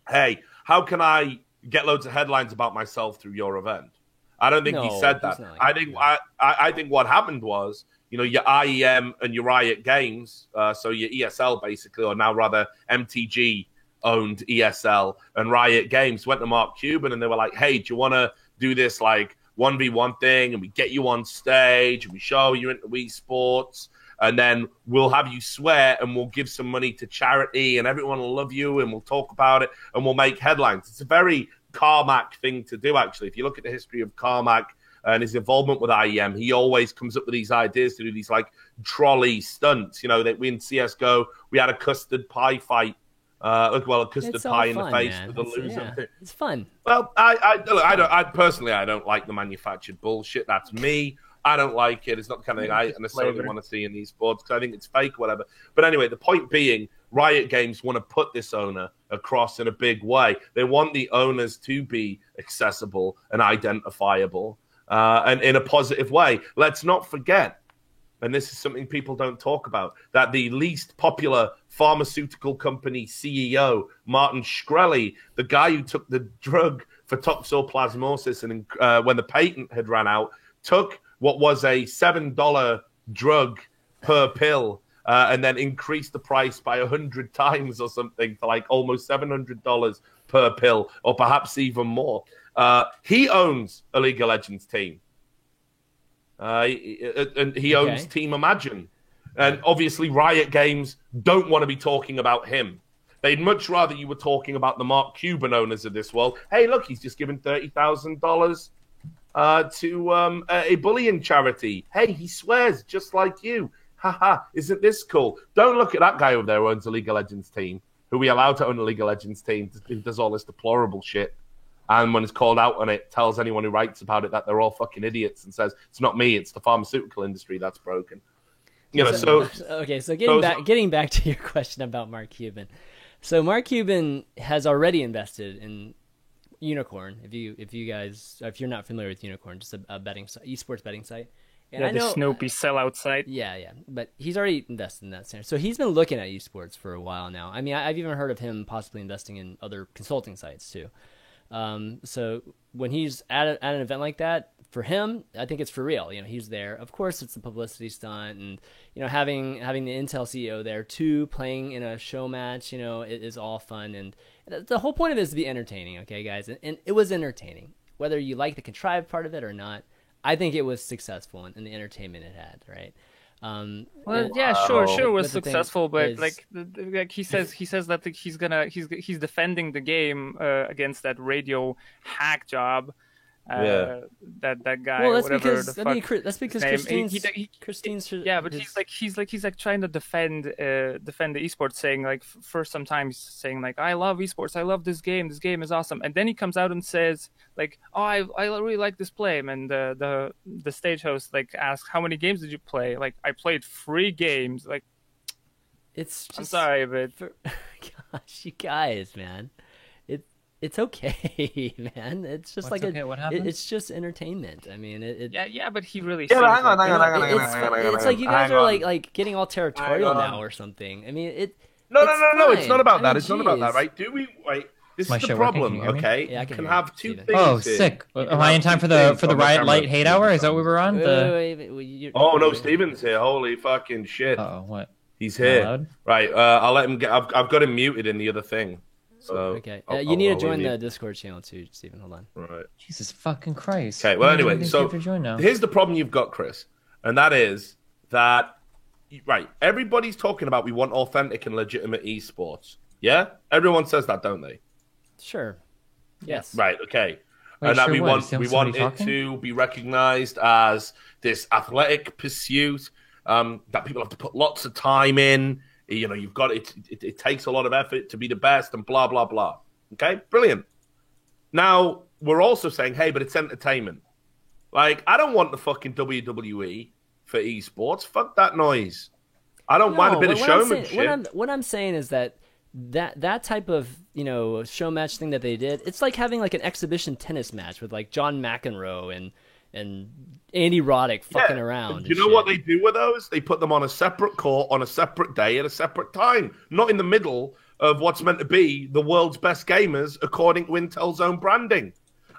[SPEAKER 3] "Hey, how can I get loads of headlines about myself through your event?" I don't think he said that. I think what happened was, your IEM and your Riot Games, so your ESL basically, or now rather MTG owned ESL and Riot Games went to Mark Cuban and they were like, hey, do you want to do this like 1v1 thing and we get you on stage and we show you into esports and then we'll have you swear and we'll give some money to charity and everyone will love you and we'll talk about it and we'll make headlines. It's a very Carmack thing to do, actually. If you look at the history of Carmack and his involvement with IEM, he always comes up with these ideas to do these like trolley stunts. That we in CSGO, we had a custard pie fight. A custard pie in the face with the loser.
[SPEAKER 1] Yeah, it's fun.
[SPEAKER 3] Well, I personally don't like the manufactured bullshit. That's me. I don't like it. It's not the kind of thing I necessarily want to see in these sports because I think it's fake or whatever. But anyway, the point being, Riot Games want to put this owner across in a big way. They want the owners to be accessible and identifiable and in a positive way. Let's not forget, and this is something people don't talk about, that the least popular pharmaceutical company CEO, Martin Shkreli, the guy who took the drug for toxoplasmosis and when the patent had run out, took what was a $7 drug per pill and then increased the price by 100 times or something to like almost $700 per pill or perhaps even more. He owns a League of Legends team. And he owns Team Imagine. And obviously Riot Games don't want to be talking about him. They'd much rather you were talking about the Mark Cuban owners of this world. Hey, look, he's just given $30,000 to a bullying charity. Hey, he swears just like you. Haha, isn't this cool? Don't look at that guy over there who owns a League of Legends team, who we allowed to own a League of Legends team, who does all this deplorable shit. And when it's called out on it, tells anyone who writes about it that they're all fucking idiots and says, it's not me, it's the pharmaceutical industry that's broken.
[SPEAKER 1] So getting back to your question about Mark Cuban. So Mark Cuban has already invested in Unikrn. If you're not familiar with Unikrn, just a betting esports betting site. And
[SPEAKER 5] the Snoopy sellout site.
[SPEAKER 1] Yeah. But he's already invested in that center. So he's been looking at esports for a while now. I mean, I've even heard of him possibly investing in other consulting sites too. So when he's at an event like that, for him, I think it's for real. He's there. Of course, it's a publicity stunt, and having the Intel CEO there too, playing in a show match, it is all fun, and the whole point of it is to be entertaining. Okay, guys, and it was entertaining, whether you like the contrived part of it or not. I think it was successful in the entertainment it had. Right.
[SPEAKER 5] Sure, was successful, but like he says that he's defending the game against that radio hack job. That guy.
[SPEAKER 1] Well, that's
[SPEAKER 5] whatever
[SPEAKER 1] because
[SPEAKER 5] the fuck
[SPEAKER 1] that's because Christine's
[SPEAKER 5] yeah, but he's like trying to defend the esports, saying like first sometimes saying like I love esports, I love this game is awesome, and then he comes out and says like, oh, I really like this play, and the stage host like asks, how many games did you play? Like, I played 3 games. Like,
[SPEAKER 1] it's just,
[SPEAKER 5] I'm sorry, but
[SPEAKER 1] gosh, you guys, man. It's okay, man. It's just
[SPEAKER 6] What's
[SPEAKER 1] like
[SPEAKER 6] okay? What happened?
[SPEAKER 1] it's just entertainment. I mean,
[SPEAKER 5] yeah, but he really.
[SPEAKER 3] Yeah, hang on.
[SPEAKER 1] It's like you guys are like getting all territorial now or something. I mean,
[SPEAKER 3] No. It's not about that. It's not about that, right? Do we wait? This is the problem, okay?
[SPEAKER 1] Yeah, I
[SPEAKER 3] can have 2 things.
[SPEAKER 6] Oh, sick! Am I in time for the Riot Light hate hour? Is that what we were on?
[SPEAKER 3] Oh no, Steven's here. Holy fucking shit!
[SPEAKER 6] Oh, what?
[SPEAKER 3] He's here. Right. I'll let him get. I've got him muted in the other thing. So
[SPEAKER 1] okay, you need to join the Discord channel too, Stephen. Hold on.
[SPEAKER 3] Right.
[SPEAKER 6] Jesus fucking Christ.
[SPEAKER 3] Okay. Well, anyway, so here's the problem you've got, Chris, and that is that right. Everybody's talking about we want authentic and legitimate esports. Yeah, everyone says that, don't they?
[SPEAKER 1] Sure. Yes.
[SPEAKER 3] Right. Okay.
[SPEAKER 6] Wait,
[SPEAKER 3] and that
[SPEAKER 6] sure
[SPEAKER 3] we want it
[SPEAKER 6] talking?
[SPEAKER 3] to be recognized as this athletic pursuit that people have to put lots of time in. You know, you've got it takes a lot of effort to be the best and blah, blah, blah. Okay, brilliant. Now, we're also saying, hey, but it's entertainment. Like, I don't want the fucking WWE for esports. Fuck that noise. I don't mind a bit of showmanship.
[SPEAKER 1] What I'm saying is that type of, show match thing that they did, it's like having like an exhibition tennis match with like John McEnroe and Andy Roddick fucking around.
[SPEAKER 3] You know what they do with those? They put them on a separate court on a separate day at a separate time, not in the middle of what's meant to be the world's best gamers according to Intel's own branding.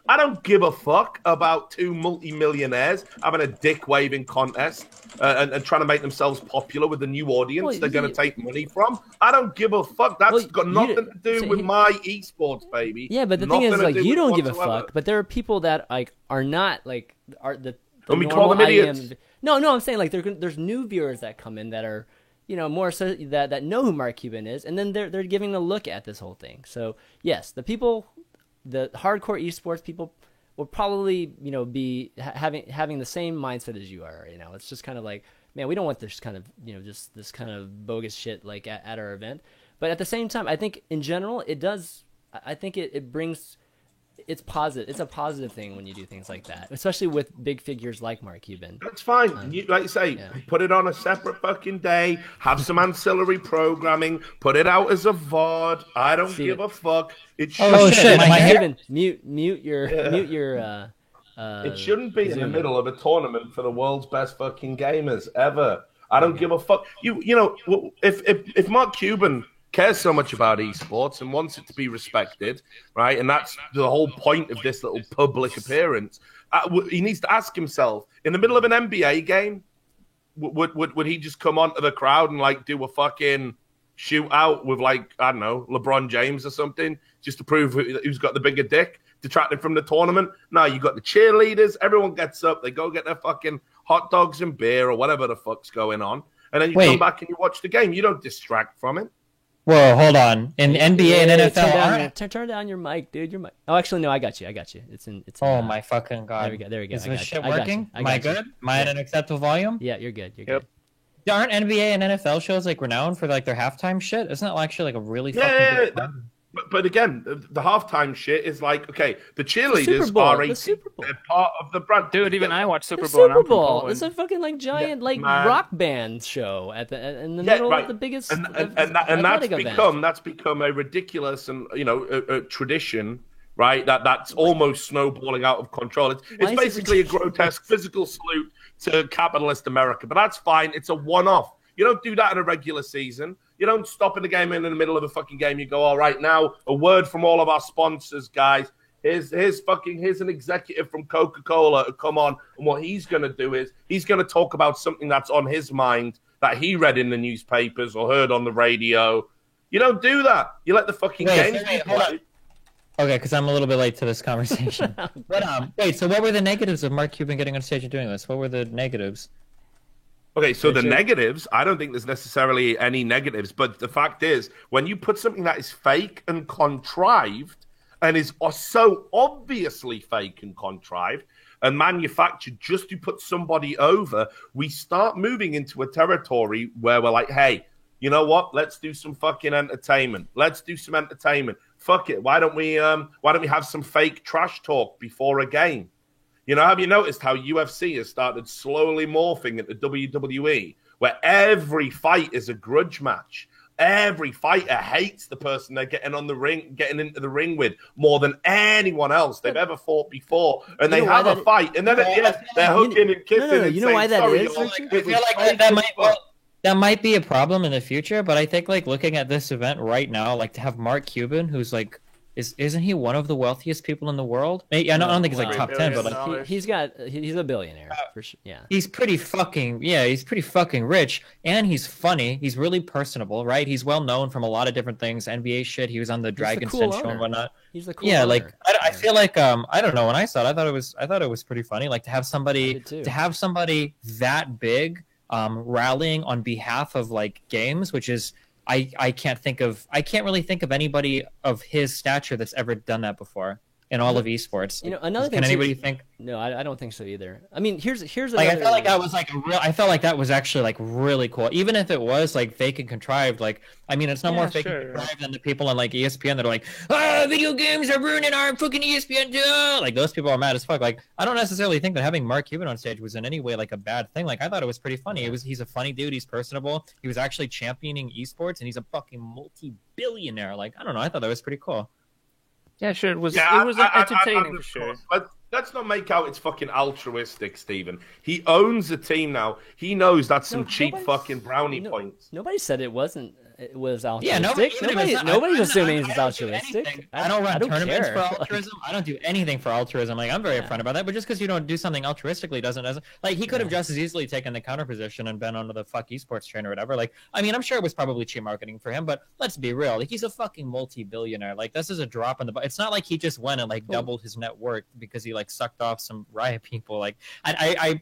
[SPEAKER 3] I don't give a fuck about 2 multi-millionaires having a dick-waving contest and trying to make themselves popular with a new audience they're going to take money from. I don't give a fuck. That's got nothing to do with my esports, baby.
[SPEAKER 1] Yeah, but the thing is, like, you don't give a fuck, but there are people that like are not like
[SPEAKER 3] and we call them idiots.
[SPEAKER 1] No, I'm saying like there's new viewers that come in that are more so that know who Mark Cuban is, and then they're giving a look at this whole thing. So yes, the hardcore esports people will probably be having the same mindset as you are. It's just kind of like, man, we don't want this kind of just this kind of bogus shit like at our event. But at the same time, I think in general it does. I think it brings. It's positive. It's a positive thing when you do things like that, especially with big figures like Mark Cuban.
[SPEAKER 3] That's fine. Like you say, put it on a separate fucking day. Have some ancillary programming. Put it out as a VOD. I don't give a fuck. It should.
[SPEAKER 6] Oh shit!
[SPEAKER 1] Cuban, mute your.
[SPEAKER 3] It shouldn't be in the middle of a tournament for the world's best fucking gamers ever. I don't give a fuck. If Mark Cuban cares so much about esports and wants it to be respected, right? And that's the whole point of this little public appearance. He needs to ask himself, in the middle of an NBA game, would he just come onto the crowd and like do a fucking shootout with like, I don't know, LeBron James or something, just to prove who's got the bigger dick, detracting from the tournament? No, you got the cheerleaders. Everyone gets up. They go get their fucking hot dogs and beer or whatever the fuck's going on. And then you come back and you watch the game. You don't distract from it.
[SPEAKER 6] Whoa, hold on. In NBA and NFL,
[SPEAKER 1] turn down your mic, dude. Your mic. Oh, actually, no, I got you. It's in.
[SPEAKER 6] Oh my fucking god!
[SPEAKER 1] There we go.
[SPEAKER 6] Is this shit working? Am I good? Am I at an acceptable volume?
[SPEAKER 1] Yeah, you're good. You're good.
[SPEAKER 6] Aren't NBA and NFL shows like renowned for like their halftime shit? Isn't that actually like a really fucking good
[SPEAKER 3] But again, the halftime shit is like, okay, the cheerleaders are part of the brand.
[SPEAKER 5] Dude, even I watch Super Bowl.
[SPEAKER 1] Super Bowl. It's a fucking like giant rock band show in the middle of the biggest.
[SPEAKER 3] And that's become a ridiculous and a tradition, right? That's almost snowballing out of control. It's basically a grotesque physical salute to capitalist America, but that's fine. It's a one-off. You don't do that in a regular season. You don't stop in the game in the middle of a fucking game. You go, all right, now a word from all of our sponsors, guys. Here's an executive from Coca-Cola to come on, and what he's going to do is he's going to talk about something that's on his mind that he read in the newspapers or heard on the radio. You don't do that. You let the fucking games be played.
[SPEAKER 6] Okay, because I'm a little bit late to this conversation. But so what were the negatives of Mark Cuban getting on stage and doing this? What were the negatives?
[SPEAKER 3] Okay, so the negatives, I don't think there's necessarily any negatives, but the fact is, when you put something that is fake and contrived and is so obviously fake and contrived and manufactured just to put somebody over, we start moving into a territory where we're like, hey, you know what? Let's do some fucking entertainment. Let's do some entertainment. Fuck it. Why don't we have some fake trash talk before a game? You know, have you noticed how UFC has started slowly morphing into WWE, where every fight is a grudge match? Every fighter hates the person they're getting into the ring with more than anyone else they've ever fought before. And they have a fight, and then at the end they're hooking and kissing.
[SPEAKER 1] No, you know why that is?
[SPEAKER 6] I feel like that might be a problem in the future, but I think like looking at this event right now, like to have Mark Cuban, who's like, isn't he one of the wealthiest people in the world? I don't think he's like top 10, but like
[SPEAKER 1] he's a billionaire for sure. Yeah,
[SPEAKER 6] he's pretty fucking rich, and he's funny. He's really personable, right? He's well known from a lot of different things, NBA shit. He was on the Dragon's Den show and whatnot.
[SPEAKER 1] He's the cool owner.
[SPEAKER 6] Like I feel like I don't know, when I saw it, I thought it was pretty funny. Like to have somebody that big rallying on behalf of like games, which is. I can't really think of anybody of his stature that's ever done that before in all of esports.
[SPEAKER 1] You know, another thing.
[SPEAKER 6] Can anybody think?
[SPEAKER 1] No, I don't think so either. I mean, here's
[SPEAKER 6] like I felt like that was like I felt like that was actually like really cool, even if it was like fake and contrived. Like, I mean, it's no more fake and contrived than the people on like ESPN that are like, video games are ruining our fucking ESPN. Like those people are mad as fuck. Like, I don't necessarily think that having Mark Cuban on stage was in any way like a bad thing. Like, I thought it was pretty funny. He's a funny dude. He's personable. He was actually championing esports, and he's a fucking multi-billionaire. Like, I don't know. I thought that was pretty cool.
[SPEAKER 5] Yeah, sure. It was entertaining for sure.
[SPEAKER 3] Let's not make out it's fucking altruistic, Stephen. He owns the team now. He knows that's some cheap fucking brownie points.
[SPEAKER 1] Nobody said it wasn't. It was altruistic. Yeah, nobody's assuming it's altruistic.
[SPEAKER 6] I don't run tournaments for altruism. I don't do anything for altruism. Like, I'm very upfront about that. But just because you don't do something altruistically doesn't like he could have just as easily taken the counter position and been onto the fuck esports train or whatever. Like, I mean, I'm sure it was probably cheap marketing for him. But let's be real. Like, he's a fucking multi-billionaire. Like, this is a drop in the. It's not like he just went and like doubled his net worth because he like sucked off some riot people. Like, I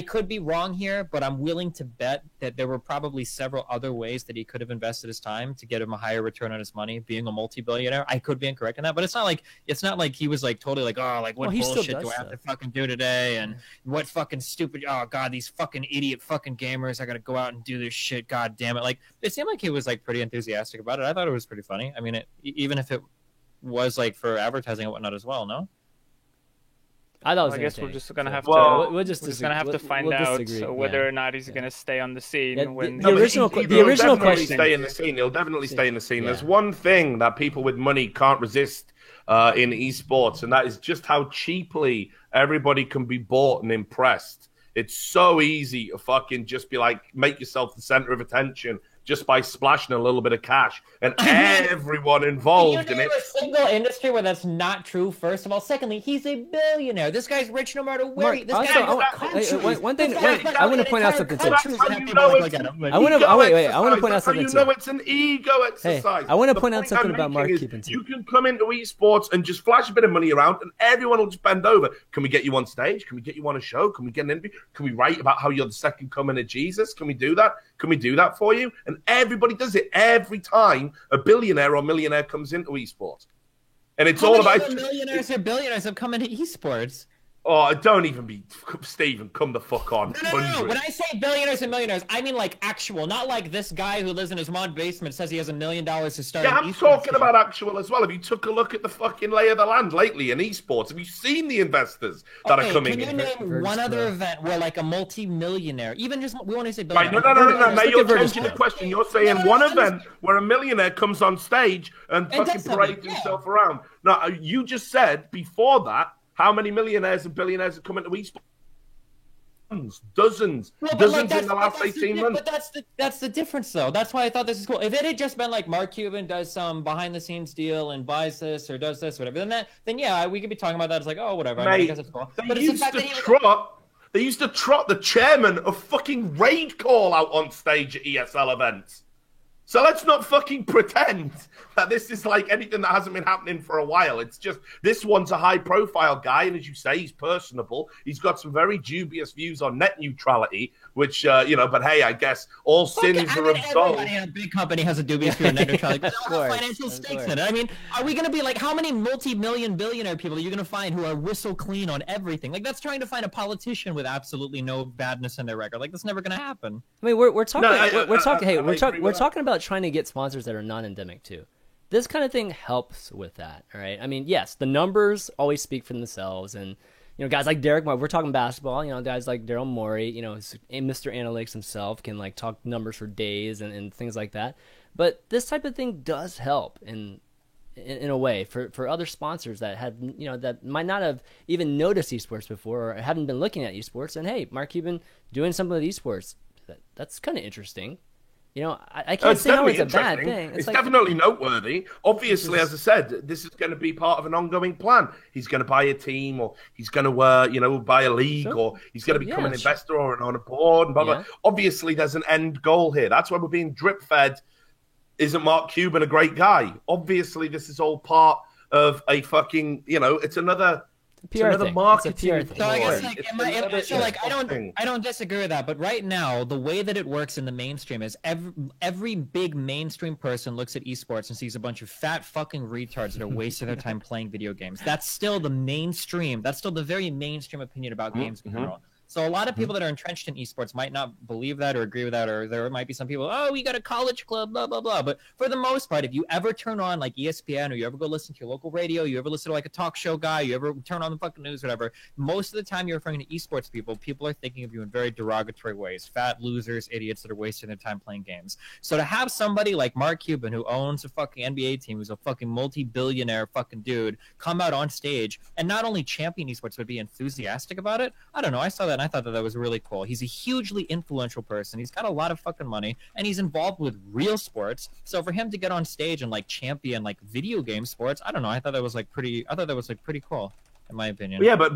[SPEAKER 6] could be wrong here, but I'm willing to bet that there were probably several other ways that he could have invested his time to get him a higher return on his money, being a multi-billionaire. I could be incorrect in that, but it's not like he was like totally like, oh, like what bullshit do I have to fucking do today, and what fucking stupid, oh god, these fucking idiot fucking gamers are gonna go out and do this shit, god damn it. Like, it seemed like he was like pretty enthusiastic about it. I thought it was pretty funny. I mean, even if it was like for advertising and whatnot as well, no?
[SPEAKER 5] I guess we're just gonna have to find out whether or not he's gonna stay on the scene.
[SPEAKER 1] The original question.
[SPEAKER 3] Stay in the scene. He'll definitely stay in the scene. There's one thing that people with money can't resist in esports, and that is just how cheaply everybody can be bought and impressed. It's so easy to fucking just be like, make yourself the center of attention just by splashing a little bit of cash, and everyone involved in it.
[SPEAKER 6] A single industry where that's not true, first of all. Secondly, he's a billionaire. This guy's rich no matter where he...
[SPEAKER 1] One thing, I want to point out something too. I want to point out something too.
[SPEAKER 3] You know it's an ego exercise.
[SPEAKER 1] I want to point out something about Mark Cuban too.
[SPEAKER 3] You can come into esports and just flash a bit of money around, and everyone will just bend over. Can we get you on stage? Can we get you on a show? Can we get an interview? Can we write about how you're the second coming of Jesus? Can we do that? Can we do that for you? And everybody does it every time a billionaire or millionaire comes into esports. And it's all about...
[SPEAKER 6] millionaires or billionaires have come into esports.
[SPEAKER 3] Oh, don't even be... Stephen, come the fuck on.
[SPEAKER 6] No. When I say billionaires and millionaires, I mean like actual. Not like this guy who lives in his mom's basement says he has $1 million to start an
[SPEAKER 3] I'm talking about actual as well. Have you took a look at the fucking lay of the land lately in esports? Have you seen the investors that are coming in?
[SPEAKER 6] Can you name one other event where like a multi-millionaire, even just... We want to say
[SPEAKER 3] billionaire. Right, no. Now you're changing the question. You're saying one event where a millionaire comes on stage and fucking parades himself around. Now, you just said before that, how many millionaires and billionaires have come into esports? Dozens in the last 18 months.
[SPEAKER 6] But that's the difference, though. That's why I thought this is cool. If it had just been like Mark Cuban does some behind-the-scenes deal and buys this or does this, whatever, then yeah, we could be talking about that. It's like, oh, whatever.
[SPEAKER 3] Mate,
[SPEAKER 6] I guess it's cool.
[SPEAKER 3] They used to trot the chairman of fucking Raid Call out on stage at ESL events. So let's not fucking pretend that this is like anything that hasn't been happening for a while. It's just this one's a high-profile guy, and as you say, he's personable. He's got some very dubious views on net neutrality, which but hey, I guess all sins are absolved.
[SPEAKER 6] Everybody in a big company has a dubious view on net neutrality. There's no financial stakes in it. I mean, are we going to be like, how many multi-million billionaire people are you going to find who are whistle clean on everything? Like, that's trying to find a politician with absolutely no badness in their record. Like, that's never going to happen.
[SPEAKER 1] I mean, we're talking about trying to get sponsors that are non-endemic too. This kind of thing helps with that, all right? I mean, yes, the numbers always speak for themselves, and guys like Derek, we're talking basketball, guys like Daryl Morey, Mr. Analytics himself can like talk numbers for days and things like that. But this type of thing does help in a way for other sponsors that have that might not have even noticed esports before or haven't been looking at esports, and hey, Mark Cuban doing something with esports, that's kind of interesting. I can't say how it's a bad thing.
[SPEAKER 3] It's like, definitely noteworthy. Obviously, as I said, this is going to be part of an ongoing plan. He's going to buy a team, or he's going to, buy a league, or he's going to become an investor or on a board. And blah, blah. Obviously, there's an end goal here. That's why we're being drip-fed. Isn't Mark Cuban a great guy? Obviously, this is all part of a fucking, it's another... marketing thing.
[SPEAKER 6] So I guess I don't disagree with that, but right now the way that it works in the mainstream is every big mainstream person looks at esports and sees a bunch of fat fucking retards that are wasting their time playing video games. That's still the mainstream. That's still the very mainstream opinion about games in general. So a lot of people that are entrenched in esports might not believe that or agree with that, or there might be some people, we got a college club, blah, blah, blah. But for the most part, if you ever turn on like ESPN, or you ever go listen to your local radio, you ever listen to like a talk show guy, you ever turn on the fucking news, whatever, most of the time you're referring to esports people are thinking of you in very derogatory ways. Fat losers, idiots that are wasting their time playing games. So to have somebody like Mark Cuban, who owns a fucking NBA team, who's a fucking multi-billionaire fucking dude, come out on stage and not only champion esports, but be enthusiastic about it, I don't know, I saw that and I thought that was really cool. He's a hugely influential person. He's got a lot of fucking money, and he's involved with real sports. So for him to get on stage and like champion like video game sports, I don't know. I thought that was like pretty cool, in my opinion.
[SPEAKER 3] Yeah, but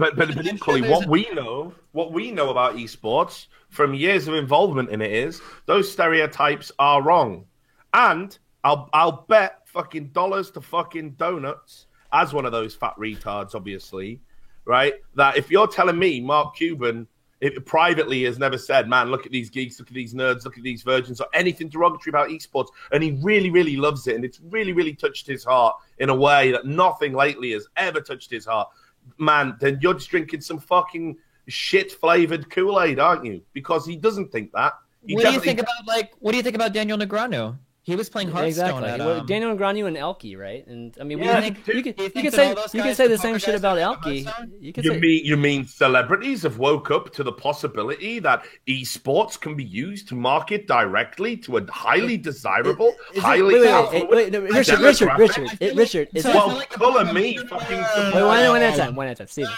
[SPEAKER 3] equally, what we know about esports from years of involvement in it is those stereotypes are wrong, and I'll bet fucking dollars to fucking donuts, as one of those fat retards, obviously, right? That if you're telling me Mark Cuban privately has never said, man, look at these geeks, look at these nerds, look at these virgins, or anything derogatory about esports, and he really, really loves it, and it's really, really touched his heart in a way that nothing lately has ever touched his heart, man, then you're just drinking some fucking shit-flavored Kool-Aid, aren't you? Because he doesn't think that.
[SPEAKER 6] What do you think about Daniel Negreanu? He was playing Hearthstone.
[SPEAKER 1] Exactly. Daniel Negreanu and Elke, right? And I mean, you can say the same shit about Elke.
[SPEAKER 3] You mean celebrities have woke up to the possibility that esports can be used to market directly to a highly desirable,
[SPEAKER 1] Richard.
[SPEAKER 3] Color me fucking.
[SPEAKER 1] One at a time, Steven.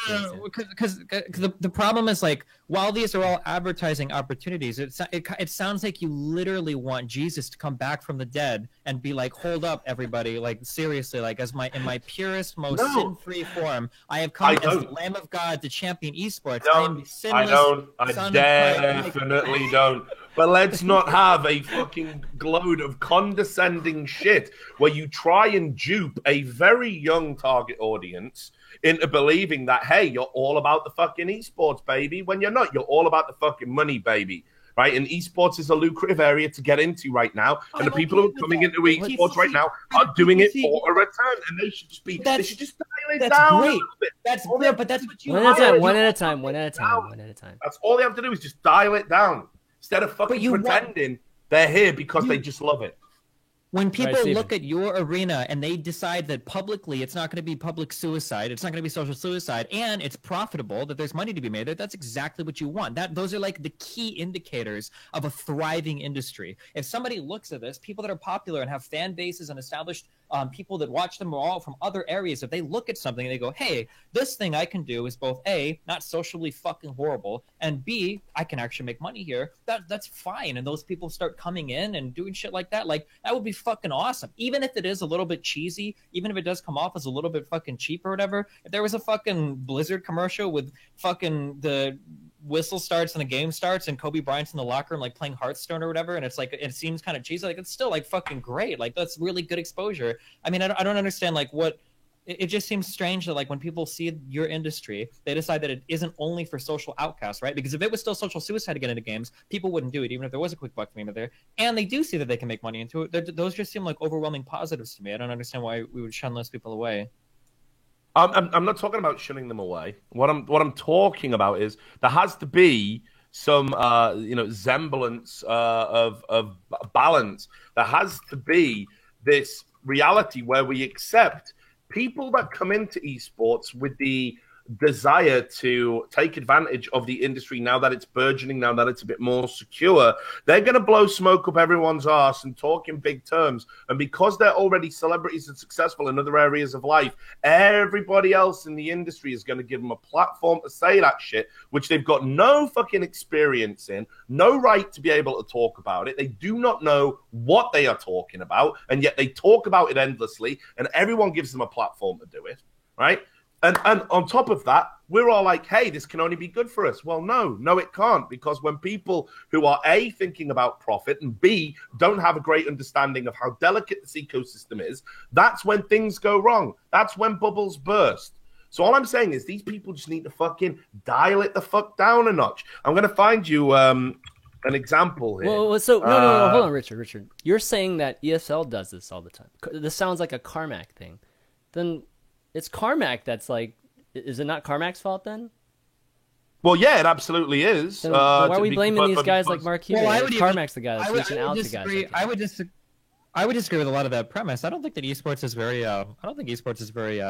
[SPEAKER 6] Because the problem is, like, while these are all advertising opportunities, it sounds like you literally want Jesus to come back from the dead and be like, hold up, everybody, like, seriously, like, in my purest, most sin-free form, I have come as the Lamb of God to champion esports.
[SPEAKER 3] I definitely don't. But let's not have a fucking load of condescending shit where you try and dupe a very young target audience into believing that, hey, you're all about the fucking esports, baby, when you're not. You're all about the fucking money, baby. Right, and esports is a lucrative area to get into right now, and the people who are coming into esports right now are doing it for a return, and they should just dial it down a little bit.
[SPEAKER 6] That's great, but that's what you
[SPEAKER 1] one at a time.
[SPEAKER 3] That's all they have to do is just dial it down instead of fucking pretending they're here because they just love it.
[SPEAKER 6] When people look at your arena and they decide that publicly it's not going to be public suicide, it's not going to be social suicide, and it's profitable, that there's money to be made there, that's exactly what you want. Those are like the key indicators of a thriving industry. If somebody looks at this, people that are popular and have fan bases and established people that watch them all from other areas, if they look at something and they go, hey, this thing I can do is both A, not socially fucking horrible, and B, I can actually make money here, that's fine. And those people start coming in and doing shit like that, like, that would be fucking awesome. Even if it is a little bit cheesy, even if it does come off as a little bit fucking cheap or whatever, if there was a fucking Blizzard commercial with fucking the whistle starts and the game starts and Kobe Bryant's in the locker room like playing Hearthstone or whatever, and it's like it seems kind of cheesy. Like it's still like fucking great. Like that's really good exposure. I mean, I don't understand like what. It just seems strange that like when people see your industry, they decide that it isn't only for social outcasts, right? Because if it was still social suicide to get into games, people wouldn't do it, even if there was a quick buck to be there. And they do see that they can make money into it. Those just seem like overwhelming positives to me. I don't understand why we would shun those people away.
[SPEAKER 3] I'm not talking about shunning them away. What I'm talking about is there has to be some semblance of balance. There has to be this reality where we accept people that come into esports with the desire to take advantage of the industry now that it's burgeoning, now that it's a bit more secure. They're going to blow smoke up everyone's arse and talk in big terms. And because they're already celebrities and successful in other areas of life, everybody else in the industry is going to give them a platform to say that shit, which they've got no fucking experience in, no right to be able to talk about it. They do not know what they are talking about, and yet they talk about it endlessly, and everyone gives them a platform to do it, right? And on top of that, we're all like, hey, this can only be good for us. Well, no, it can't. Because when people who are A, thinking about profit, and B, don't have a great understanding of how delicate this ecosystem is, that's when things go wrong. That's when bubbles burst. So all I'm saying is these people just need to fucking dial it the fuck down a notch. I'm going to find you an example here.
[SPEAKER 1] Well, so, no, hold on, Richard. You're saying that ESL does this all the time. This sounds like a Carmack thing. Then... it's Carmack that's like, is it not Carmack's fault then?
[SPEAKER 3] Well, yeah, it absolutely is.
[SPEAKER 1] Then why are we blaming these guys like Mark Cuban? Well, Carmack's the guy that's reaching out to guys. Like
[SPEAKER 6] I would disagree with a lot of that premise. I don't think that esports is very. I don't think esports is very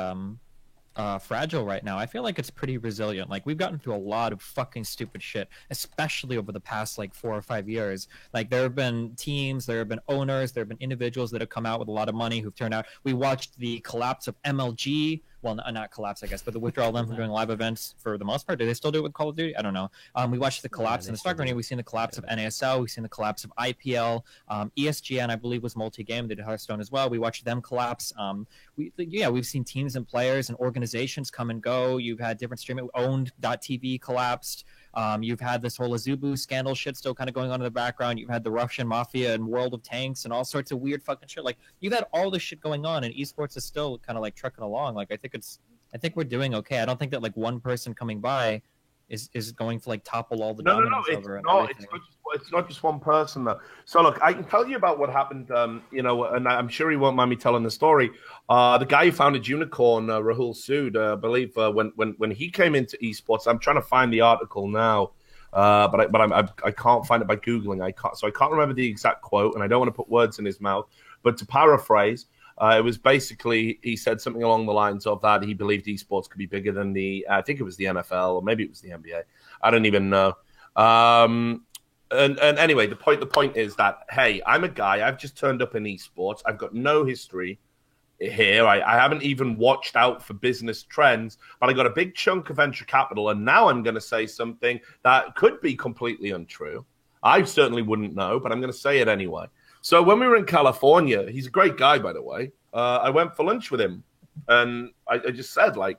[SPEAKER 6] fragile right now. I feel like it's pretty resilient. Like we've gotten through a lot of fucking stupid shit, especially over the past like 4 or 5 years. Like there have been teams, there have been owners, there have been individuals that have come out with a lot of money who've turned out. We watched the collapse of MLG. Well, not collapse, I guess, but the withdrawal of them from doing live events for the most part. Do they still do it with Call of Duty? I don't know. We watched the collapse in the stock market. We've seen the collapse of NASL. We've seen the collapse of IPL. ESGN, I believe, was multi-game. They did Hearthstone as well. We watched them collapse. We've seen teams and players and organizations come and go. You've had different streaming. Owned.TV collapsed. You've had this whole Azubu scandal shit still kind of going on in the background. You've had the Russian mafia and World of Tanks and all sorts of weird fucking shit. Like you've had all this shit going on, and esports is still kind of like trucking along. Like I think we're doing okay. I don't think that like one person coming by is going to like topple all the dominance over.
[SPEAKER 3] No, it's not just one person though. So look, I can tell you about what happened. And I'm sure he won't mind me telling the story. The guy who founded Unicorn, Rahul Sood, I believe, when he came into esports, I'm trying to find the article now, but I can't find it by googling. I can't remember the exact quote, and I don't want to put words in his mouth. But to paraphrase, it was basically he said something along the lines of that he believed esports could be bigger than I think it was the NFL or maybe it was the NBA. I don't even know. And anyway, the point is that, hey, I'm a guy. I've just turned up in esports. I've got no history here. I haven't even watched out for business trends, but I got a big chunk of venture capital, and now I'm going to say something that could be completely untrue. I certainly wouldn't know, but I'm going to say it anyway. So when we were in California, he's a great guy, by the way. I went for lunch with him, and I just said, like,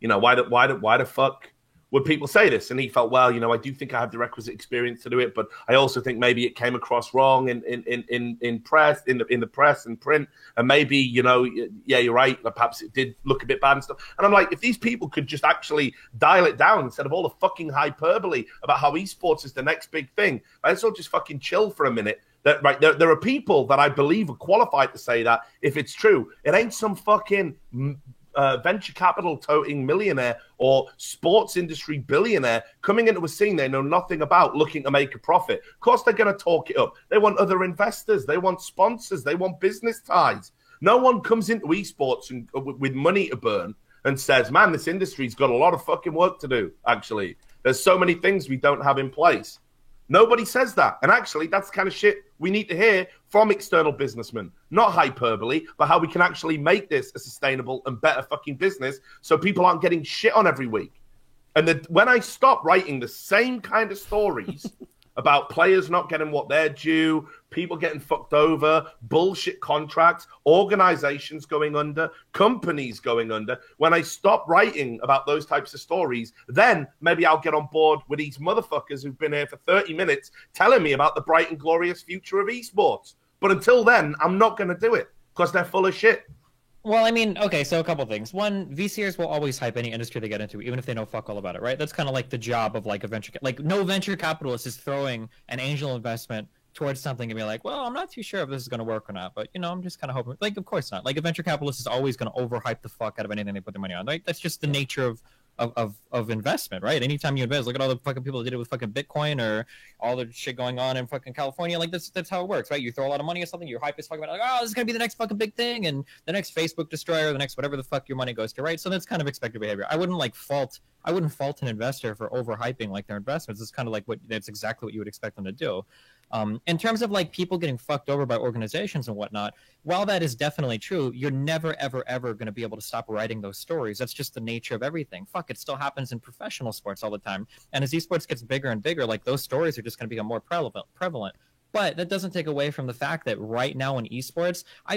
[SPEAKER 3] why the fuck would people say this? And he felt, well, I do think I have the requisite experience to do it, but I also think maybe it came across wrong in the press and print, and maybe yeah, you're right. Perhaps it did look a bit bad and stuff. And I'm like, if these people could just actually dial it down instead of all the fucking hyperbole about how esports is the next big thing, might as well just fucking chill for a minute. That, right, there are people that I believe are qualified to say that if it's true. It ain't some fucking venture capital toting millionaire or sports industry billionaire coming into a scene they know nothing about looking to make a profit. Of course, they're going to talk it up. They want other investors. They want sponsors. They want business ties. No one comes into esports with money to burn and says, man, this industry's got a lot of fucking work to do, actually. There's so many things we don't have in place. Nobody says that. And actually, that's the kind of shit we need to hear from external businessmen. Not hyperbole, but how we can actually make this a sustainable and better fucking business so people aren't getting shit on every week. And when I stop writing the same kind of stories about players not getting what they're due, people getting fucked over, bullshit contracts, organizations going under, companies going under. When I stop writing about those types of stories, then maybe I'll get on board with these motherfuckers who've been here for 30 minutes telling me about the bright and glorious future of esports. But until then, I'm not going to do it because they're full of shit.
[SPEAKER 6] Well, I mean, okay, so a couple things. One, VCers will always hype any industry they get into, even if they know fuck all about it, right? That's kind of like the job of like a venture, like no venture capitalist is throwing an angel investment towards something and be like, well, I'm not too sure if this is going to work or not, but you know, I'm just kind of hoping. Like, of course not. Like a venture capitalist is always going to overhype the fuck out of anything they put their money on, right? That's just the nature of investment, right? Anytime you invest, look at all the fucking people that did it with fucking Bitcoin or all the shit going on in fucking California. Like that's how it works, right? You throw a lot of money at something, you're hype as fuck about it, like, oh, this is gonna be the next fucking big thing, and the next Facebook destroyer, the next whatever the fuck your money goes to, right? So that's kind of expected behavior. I wouldn't fault an investor for overhyping like their investments. It's kind of like that's exactly what you would expect them to do. In terms of like people getting fucked over by organizations and whatnot, while that is definitely true, you're never, ever, ever going to be able to stop writing those stories. That's just the nature of everything. Fuck, it still happens in professional sports all the time. And as esports gets bigger and bigger, like those stories are just going to become more prevalent. But that doesn't take away from the fact that right now in esports, I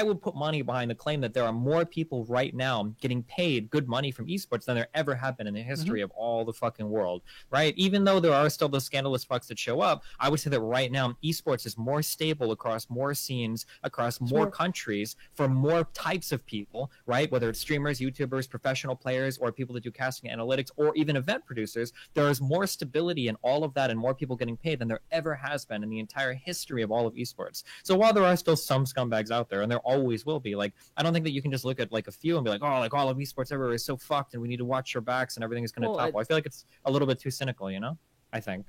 [SPEAKER 6] would put money behind the claim that there are more people right now getting paid good money from esports than there ever have been in the history of all the fucking world, right? Even though there are still those scandalous fucks that show up, I would say that right now esports is more stable across more scenes, across more countries, for more types of people, right? Whether it's streamers, YouTubers, professional players, or people that do casting analytics, or even event producers, there is more stability in all of that and more people getting paid than there ever has been in the entire history of all of esports. So while there are still some scumbags out there, and there always will be, like, I don't think that you can just look at like a few and be like, oh, like all of esports everywhere is so fucked and we need to watch our backs and everything is going to topple. I feel like it's a little bit too cynical, you know? I think.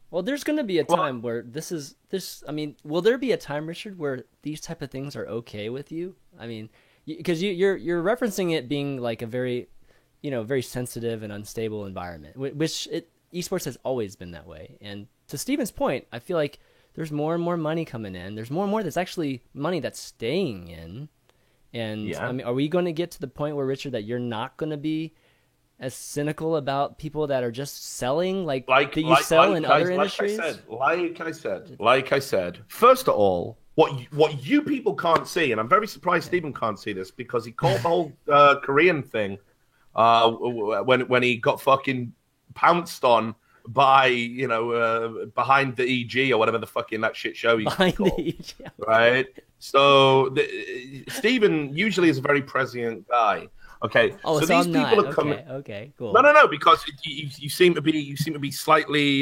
[SPEAKER 1] Well, there's going to be a time where I mean, will there be a time, Richard, where these type of things are okay with you? I mean, because you're referencing it being like a very, very sensitive and unstable environment, which esports has always been that way. And to Steven's point, I feel like there's more and more money coming in. There's more and more that's actually money that's staying in. And I mean, are we going to get to the point where, Richard, that you're not going to be as cynical about people that are just selling like you sell in other industries?
[SPEAKER 3] Like I said, first of all, what you people can't see, and I'm very surprised Steven can't see this, because he called the whole Korean thing when he got fucking pounced on by, behind the EG or whatever the fucking that shit show he's
[SPEAKER 1] behind
[SPEAKER 3] called,
[SPEAKER 1] the EG.
[SPEAKER 3] right? So Steven usually is a very prescient guy. Okay,
[SPEAKER 1] so these people are coming. Okay, cool.
[SPEAKER 3] No, because you seem to be slightly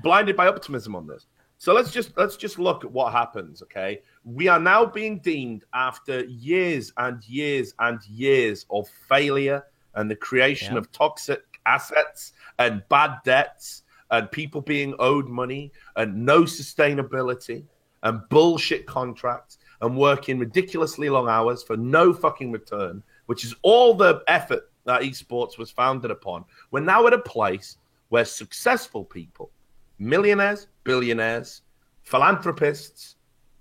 [SPEAKER 3] blinded by optimism on this. So let's just look at what happens. Okay, we are now being deemed, after years and years and years of failure and the creation of toxic assets and bad debts and people being owed money and no sustainability and bullshit contracts and working ridiculously long hours for no fucking return, which is all the effort that esports was founded upon. We're now at a place where successful people, millionaires, billionaires, philanthropists,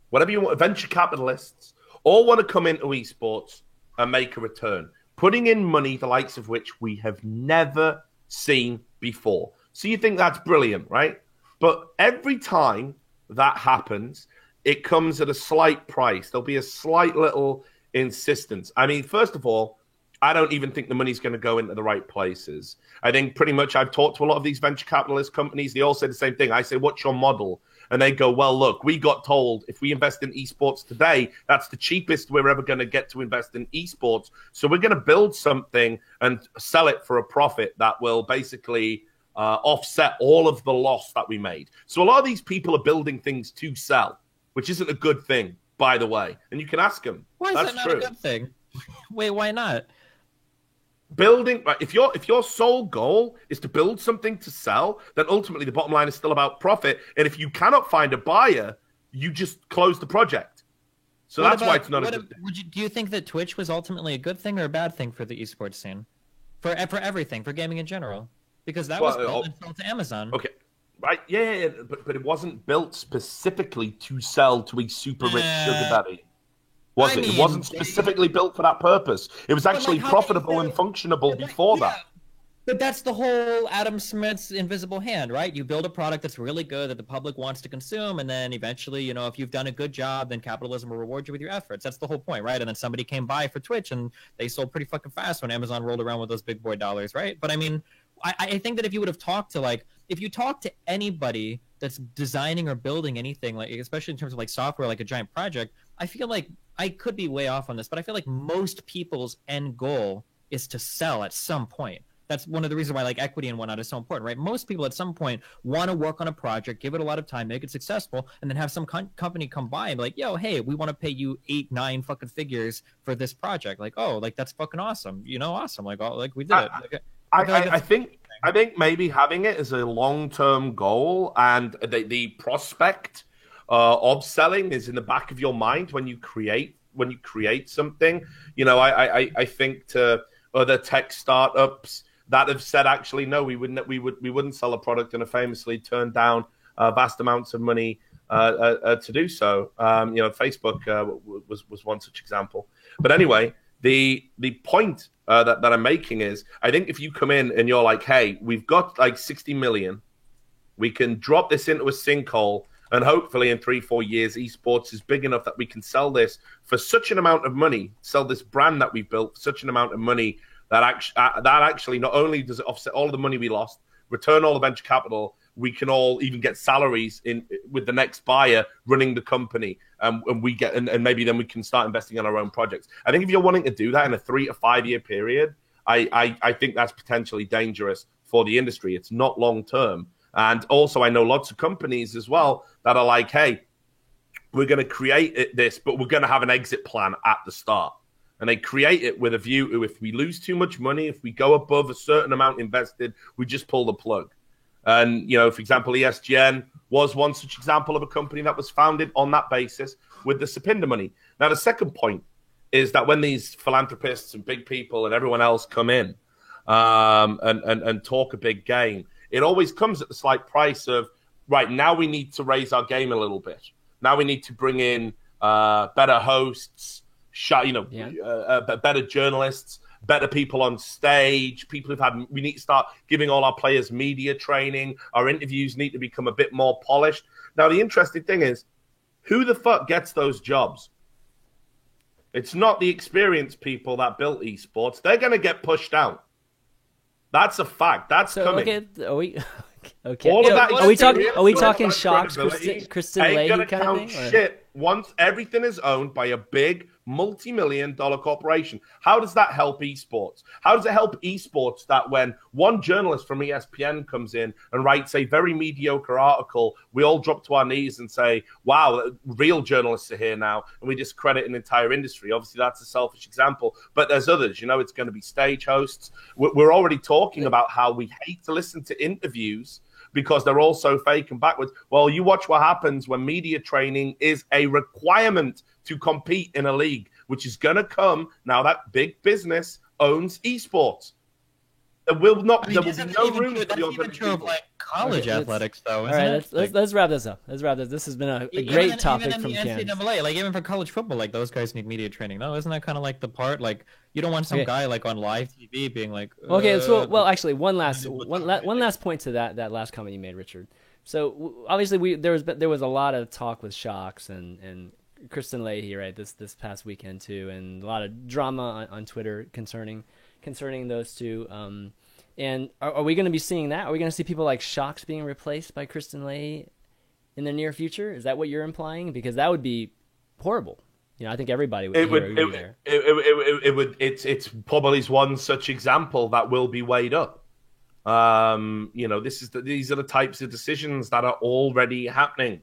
[SPEAKER 3] whatever you want, venture capitalists, all want to come into esports and make a return, putting in money the likes of which we have never seen before. So you think that's brilliant, right? But every time that happens, it comes at a slight price. There'll be a slight little insistence. I mean, first of all, I don't even think the money's going to go into the right places. I think pretty much I've talked to a lot of these venture capitalist companies. They all say the same thing. I say, what's your model? And they go, well, look, we got told if we invest in esports today, that's the cheapest we're ever going to get to invest in esports. So we're going to build something and sell it for a profit that will basically offset all of the loss that we made. So a lot of these people are building things to sell, which isn't a good thing, by the way. And you can ask them.
[SPEAKER 6] Why is that not a good thing? Wait, why not?
[SPEAKER 3] Building, if your sole goal is to build something to sell, then ultimately the bottom line is still about profit. And if you cannot find a buyer, you just close the project. So that's why it's not a good thing.
[SPEAKER 6] Do you think that Twitch was ultimately a good thing or a bad thing for the esports scene? For everything, for gaming in general? Because that was built and sold to Amazon.
[SPEAKER 3] Okay. Right, yeah, but it wasn't built specifically to sell to a super rich sugar daddy. It wasn't specifically built for that purpose. It was actually profitable and functionable before that.
[SPEAKER 6] But that's the whole Adam Smith's invisible hand, right? You build a product that's really good that the public wants to consume, and then eventually, if you've done a good job, then capitalism will reward you with your efforts. That's the whole point, right? And then somebody came by for Twitch, and they sold pretty fucking fast when Amazon rolled around with those big boy dollars, right? But I mean, I think that if you would have talked to if you talk to anybody that's designing or building anything, like especially in terms of like software, like a giant project, I feel like I could be way off on this, but I feel like most people's end goal is to sell at some point. That's one of the reasons why like equity and whatnot is so important, right? Most people at some point want to work on a project, give it a lot of time, make it successful, and then have some company come by and be like, yo, hey, we want to pay you 8-9 fucking figures for this project. Like, oh, like that's fucking awesome. Awesome. Like, oh, like we did it.
[SPEAKER 3] I think maybe having it as a long-term goal and the prospect of selling is in the back of your mind when you create something. I think to other tech startups that have said, actually, no, we wouldn't sell a product, and have famously turned down vast amounts of money to do so. Facebook was one such example. But anyway, the point that I'm making is, I think if you come in and you're like, hey, we've got like 60 million, we can drop this into a sinkhole, and hopefully in 3-4 years, esports is big enough that we can sell this for such an amount of money, sell this brand that we've built for such an amount of money that actually not only does it offset all of the money we lost, return all the venture capital, we can all even get salaries with the next buyer running the company, and maybe then we can start investing in our own projects. I think if you're wanting to do that in a 3 to 5 year period, I think that's potentially dangerous for the industry. It's not long term. And also, I know lots of companies as well that are like, hey, we're going to create this, but we're going to have an exit plan at the start. And they create it with a view to, if we lose too much money, if we go above a certain amount invested, we just pull the plug. And, for example, ESGN was one such example of a company that was founded on that basis with the Sapinda money. Now, the second point is that when these philanthropists and big people and everyone else come in and talk a big game, it always comes at the slight price of, right, now we need to raise our game a little bit. Now we need to bring in better hosts, better journalists, better people on stage, we need to start giving all our players media training. Our interviews need to become a bit more polished. Now, the interesting thing is, who the fuck gets those jobs? It's not the experienced people that built esports. They're going to get pushed out. That's a fact. That's coming.
[SPEAKER 1] Okay. Are we talking Shocks, Kristen Leahy kind of thing?
[SPEAKER 3] Shit once everything is owned by a big multi-million-dollar corporation. How does that help esports? How does it help esports that when one journalist from ESPN comes in and writes a very mediocre article, we all drop to our knees and say, wow, real journalists are here now, and we discredit an entire industry? Obviously, that's a selfish example, but there's others. It's going to be stage hosts. We're already talking about how we hate to listen to interviews because they're all so fake and backwards. Well, you watch what happens when media training is a requirement to compete in a league, which is going to come now that big business owns esports. There will be no room for the
[SPEAKER 6] even true of like college athletics, though.
[SPEAKER 1] All right, let's wrap this up. This has been a great topic from Ken.
[SPEAKER 6] Like even for college football, like those guys need media training. No, isn't that kind of like the part? Like you don't want some guy like on live TV being like.
[SPEAKER 1] Okay, so actually, one last point to that last comment you made, Richard. So obviously, there was a lot of talk with Shocks and Kristen Leahy, right? This past weekend too, and a lot of drama on Twitter concerning those two. And are we going to be seeing that? Are we going to see people like Shocks being replaced by Kristen Leahy in the near future? Is that what you're implying? Because that would be horrible. I think everybody would be there.
[SPEAKER 3] It's probably one such example that will be weighed up. These are the types of decisions that are already happening.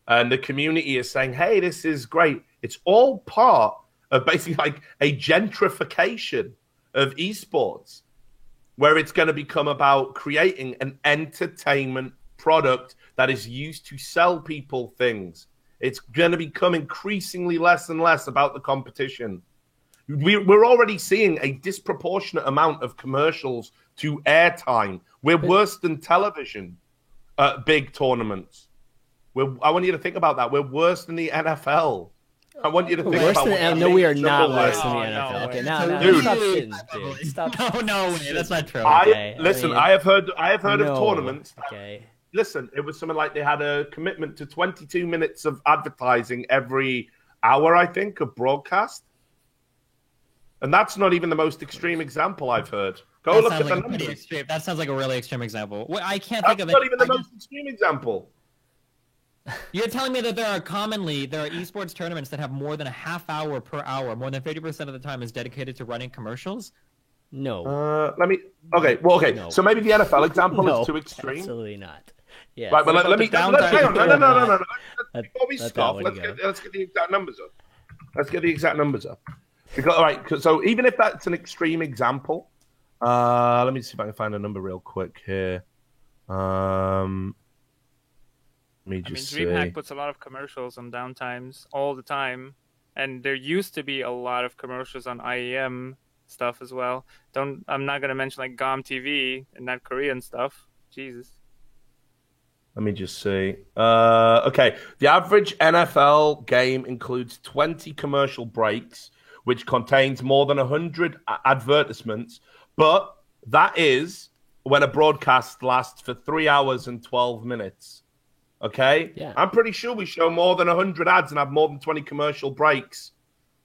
[SPEAKER 3] And the community is saying, hey, this is great. It's all part of basically like a gentrification of esports, where it's going to become about creating an entertainment product that is used to sell people things. It's going to become increasingly less and less about the competition. We're already seeing a disproportionate amount of commercials to airtime. We're worse than television at big tournaments. I want you to think about that. We're worse than the NFL. I want you to think
[SPEAKER 1] worse
[SPEAKER 3] about
[SPEAKER 1] than no, we are not worse than the NFL.
[SPEAKER 5] No,
[SPEAKER 1] Okay, now
[SPEAKER 3] Dude.
[SPEAKER 1] stop shitting, dude. Stop.
[SPEAKER 6] No way, that's not true.
[SPEAKER 1] Okay,
[SPEAKER 3] I have heard
[SPEAKER 1] no,
[SPEAKER 3] of tournaments.
[SPEAKER 1] Okay.
[SPEAKER 3] Listen, it was something like they had a commitment to 22 minutes of advertising every hour, I think, of broadcast. And that's not even the most extreme example I've heard. Go look at the numbers.
[SPEAKER 6] That sounds like a really extreme example. I can't think of it.
[SPEAKER 3] That's not even the most extreme example.
[SPEAKER 6] You're telling me that there are esports tournaments that have more than a half hour per hour, more than 50% of the time is dedicated to running commercials?
[SPEAKER 1] No.
[SPEAKER 3] Okay. No. So maybe the NFL example is too extreme.
[SPEAKER 1] Absolutely not. Yeah.
[SPEAKER 3] Right, but let me. Hang on. No. Before we stop, let's get the exact numbers up. Because, all right. So even if that's an extreme example, let me see if I can find a number real quick here.
[SPEAKER 5] DreamHack puts a lot of commercials on downtimes all the time, and there used to be a lot of commercials on IEM stuff as well. I'm not gonna mention like GOM TV and that Korean stuff. Jesus.
[SPEAKER 3] Let me just see. Okay, the average NFL game includes 20 commercial breaks, which contains more than 100 advertisements, but that is when a broadcast lasts for 3 hours and 12 minutes. Okay?
[SPEAKER 1] Yeah.
[SPEAKER 3] I'm pretty sure we show more than 100 ads and have more than 20 commercial breaks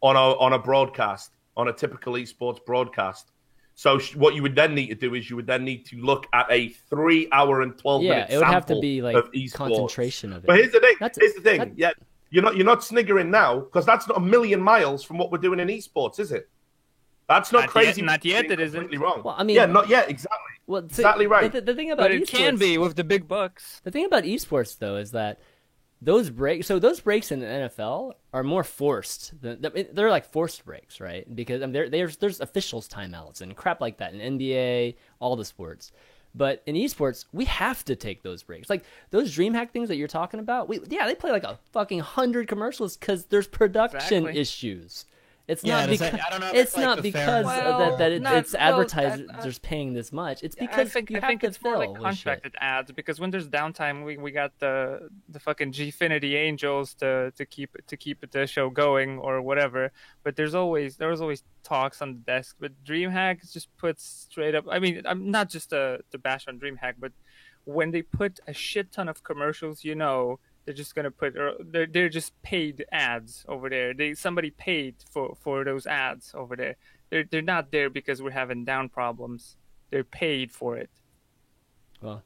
[SPEAKER 3] on a broadcast, on a typical esports broadcast. So what you would then need to do is you would then need to look at a 3 hour and 12 minute sample.
[SPEAKER 1] Yeah, it would have to be like
[SPEAKER 3] of esports.
[SPEAKER 1] Concentration of it.
[SPEAKER 3] But here's the thing. Yeah, you're not sniggering now because that's not a million miles from what we're doing in esports, is it? That's not crazy.
[SPEAKER 5] Not yet. It isn't.
[SPEAKER 3] Completely wrong.
[SPEAKER 1] Well, I mean,
[SPEAKER 3] yeah, not yet. Exactly.
[SPEAKER 1] Well,
[SPEAKER 3] exactly right.
[SPEAKER 1] The thing about
[SPEAKER 5] it can be with the big bucks.
[SPEAKER 1] The thing about esports though is that those breaks in the NFL are more forced. They're like forced breaks, right? Because there's officials timeouts and crap like that in NBA, all the sports. But in esports, we have to take those breaks. Like those DreamHack things that you're talking about. they play like a fucking 100 commercials because there's production issues. It's not because it's advertisers paying this much. It's because
[SPEAKER 5] I think it's more like contracted ads. Because when there's downtime, we got the fucking Gfinity Angels to keep the show going or whatever. But there was always talks on the desk. But DreamHack just puts straight up. I mean, I'm not just to bash on DreamHack, but when they put a shit ton of commercials, they're just gonna they're just paid ads over there. Somebody paid for those ads over there. They're not there because we're having down problems. They're paid for it.
[SPEAKER 1] Well,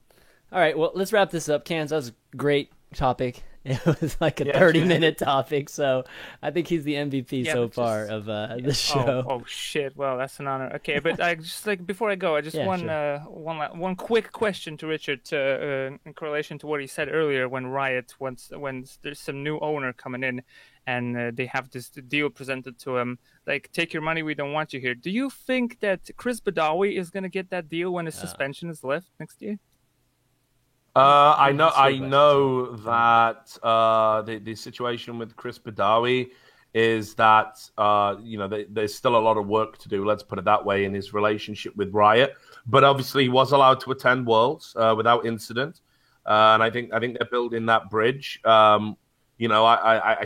[SPEAKER 1] all right. Well, let's wrap this up. Cans, that was a great topic. It was like a 30-minute topic, so I think he's the MVP so far of the show.
[SPEAKER 5] Oh shit! Well, that's an honor. Okay, but I just before I go, I just one quick question to Richard in correlation to what he said earlier when Riot when there's some new owner coming in and they have this deal presented to him, like take your money, we don't want you here. Do you think that Chris Badawi is going to get that deal when his suspension is lifted next year?
[SPEAKER 3] I know that the situation with Chris Badawi is that there's still a lot of work to do. Let's put it that way in his relationship with Riot, but obviously he was allowed to attend Worlds without incident, and I think they're building that bridge. I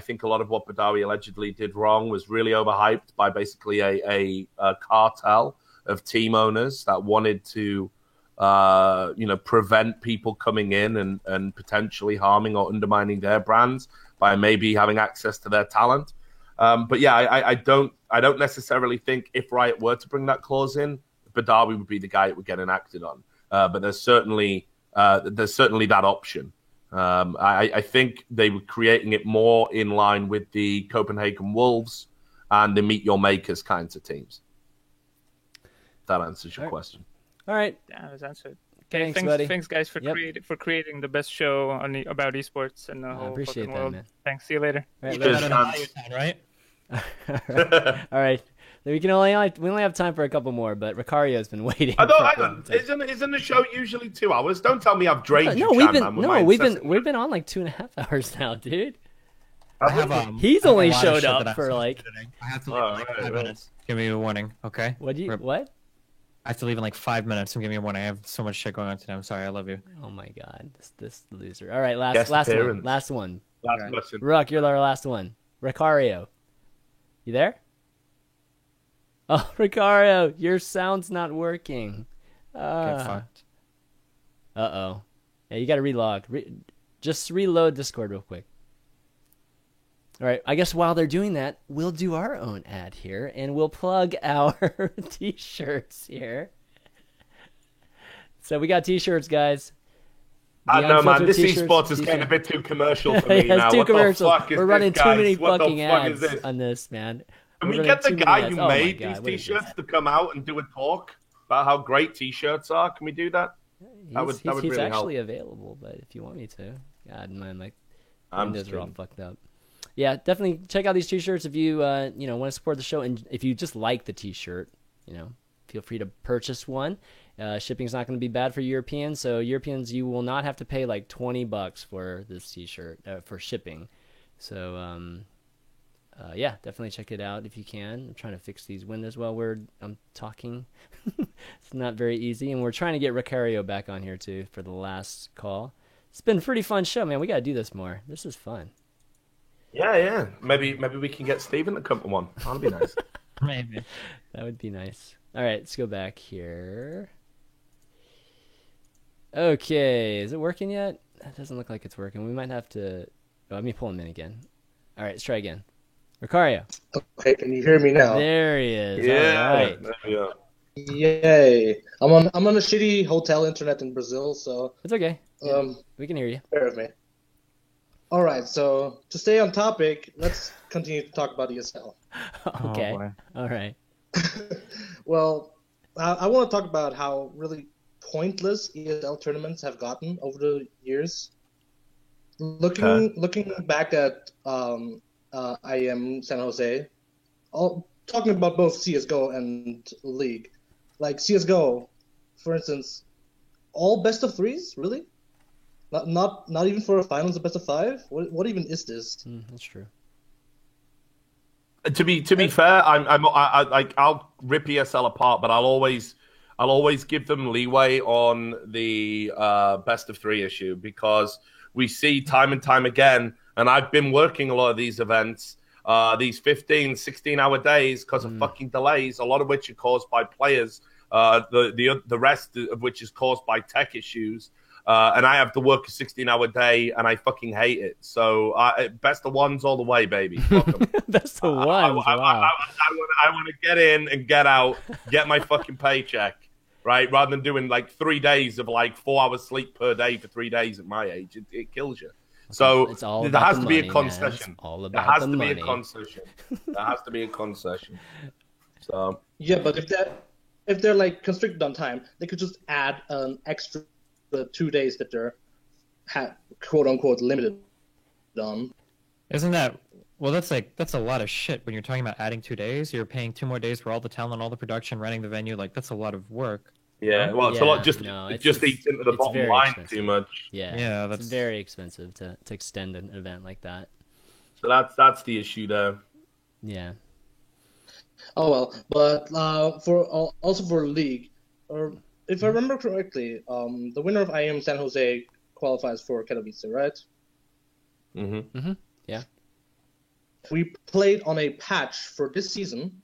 [SPEAKER 3] think a lot of what Badawi allegedly did wrong was really overhyped by basically a cartel of team owners that wanted to prevent people coming in and potentially harming or undermining their brands by maybe having access to their talent. But yeah, I don't necessarily think if Riot were to bring that clause in, Badawi would be the guy it would get enacted on. But there's certainly that option. I think they were creating it more in line with the Copenhagen Wolves and the Meet Your Makers kinds of teams. That answers your question.
[SPEAKER 1] All right.
[SPEAKER 5] Yeah, that's answered. Okay, thanks guys for creating the best show about esports in the whole fucking world. Man. Thanks. See you later.
[SPEAKER 6] Right?
[SPEAKER 1] All right. We only have time for a couple more, but Ricario's been waiting.
[SPEAKER 3] Isn't the show usually 2 hours? Don't tell me I've drained you.
[SPEAKER 1] We've been on like 2.5 hours now, dude. He's only showed up for like.
[SPEAKER 6] I have to leave 5 minutes. Give me a warning, okay?
[SPEAKER 1] What?
[SPEAKER 6] I have to leave in like 5 minutes. Give me a warning. I have so much shit going on today. I'm sorry. I love you.
[SPEAKER 1] Oh my god, this loser. All right, last one.
[SPEAKER 3] Last question.
[SPEAKER 1] Ruck, you're our last one. Ricario. You there? Oh, Ricario, your sound's not working.
[SPEAKER 6] Get fucked.
[SPEAKER 1] Uh-oh. Yeah, you got to relog. Just reload Discord real quick. All right, I guess while they're doing that, we'll do our own ad here, and we'll plug our T-shirts here. So we got T-shirts, guys.
[SPEAKER 3] I know, man. This esports is getting a bit too commercial for me now.
[SPEAKER 1] Too
[SPEAKER 3] what
[SPEAKER 1] commercial.
[SPEAKER 3] The fuck is
[SPEAKER 1] We're running
[SPEAKER 3] this,
[SPEAKER 1] too
[SPEAKER 3] guys?
[SPEAKER 1] many
[SPEAKER 3] what
[SPEAKER 1] fucking
[SPEAKER 3] the fuck
[SPEAKER 1] ads
[SPEAKER 3] is this?
[SPEAKER 1] on this, man.
[SPEAKER 3] Can we get the guy who made these T-shirts to come out and do a talk about how great T-shirts are? Can we do that?
[SPEAKER 1] He's really actually available, but if you want me to. God, man, my windows are all fucked up. Yeah, definitely check out these T-shirts if you want to support the show, and if you just like the T-shirt, feel free to purchase one. Shipping's not going to be bad for Europeans, so Europeans, you will not have to pay like $20 for this T-shirt for shipping. So yeah, definitely check it out if you can. I'm trying to fix these windows while I'm talking. It's not very easy, and we're trying to get Ricario back on here too for the last call. It's been a pretty fun show, man. We got to do this more. This is fun.
[SPEAKER 3] Yeah. Maybe we can get Steven to come to one. That'd be nice.
[SPEAKER 6] Maybe.
[SPEAKER 1] That would be nice. All right, let's go back here. Okay, is it working yet? That doesn't look like it's working. We might have to... let me pull him in again. All right, let's try again. Ricario.
[SPEAKER 7] Okay, can you hear me now?
[SPEAKER 1] There he is.
[SPEAKER 3] Yeah.
[SPEAKER 1] All right.
[SPEAKER 3] Yeah.
[SPEAKER 7] Yay! I'm on a shitty hotel internet in Brazil, so
[SPEAKER 1] it's okay. We can hear you.
[SPEAKER 7] Bear with me. All right, so to stay on topic, let's continue to talk about ESL.
[SPEAKER 1] Okay. All right.
[SPEAKER 7] Well, I want to talk about how really pointless ESL tournaments have gotten over the years. Looking back at IEM San Jose, talking about both CSGO and League. Like CSGO, for instance, all best of threes, really? Not even for a finals of best of 5. What even is this?
[SPEAKER 1] That's true.
[SPEAKER 3] To be fair, I'll rip ESL apart, but I'll always give them leeway on the best of 3 issue, because we see time and time again, and I've been working a lot of these events, these 15, 16-hour days because of fucking delays, a lot of which are caused by players, the rest of which is caused by tech issues. And I have to work a 16-hour day, and I fucking hate it. So best of ones all the way, baby.
[SPEAKER 1] Best of ones. Wow.
[SPEAKER 3] I want to get in and get out, get my fucking paycheck, right? Rather than doing like 3 days of like 4 hours sleep per day for 3 days at my age. It kills you. So there has to be a concession. There has to be a concession. There has to be a concession. So
[SPEAKER 7] yeah, but if they're like constricted on time, they could just add an extra 2 days that they're quote unquote limited on.
[SPEAKER 6] Isn't that that's a lot of shit when you're talking about adding 2 days. You're paying 2 more days for all the talent, all the production, renting the venue. Like that's a lot of work.
[SPEAKER 3] Yeah, well, it's a lot. It just eats into the bottom line too much.
[SPEAKER 1] Yeah, that's very expensive to extend an event like that.
[SPEAKER 3] So that's the issue there.
[SPEAKER 1] Yeah.
[SPEAKER 7] Oh well, but also for League, or if I remember correctly, the winner of IEM San Jose qualifies for Katowice, right?
[SPEAKER 3] Mm-hmm.
[SPEAKER 1] Yeah.
[SPEAKER 7] We played on a patch for this season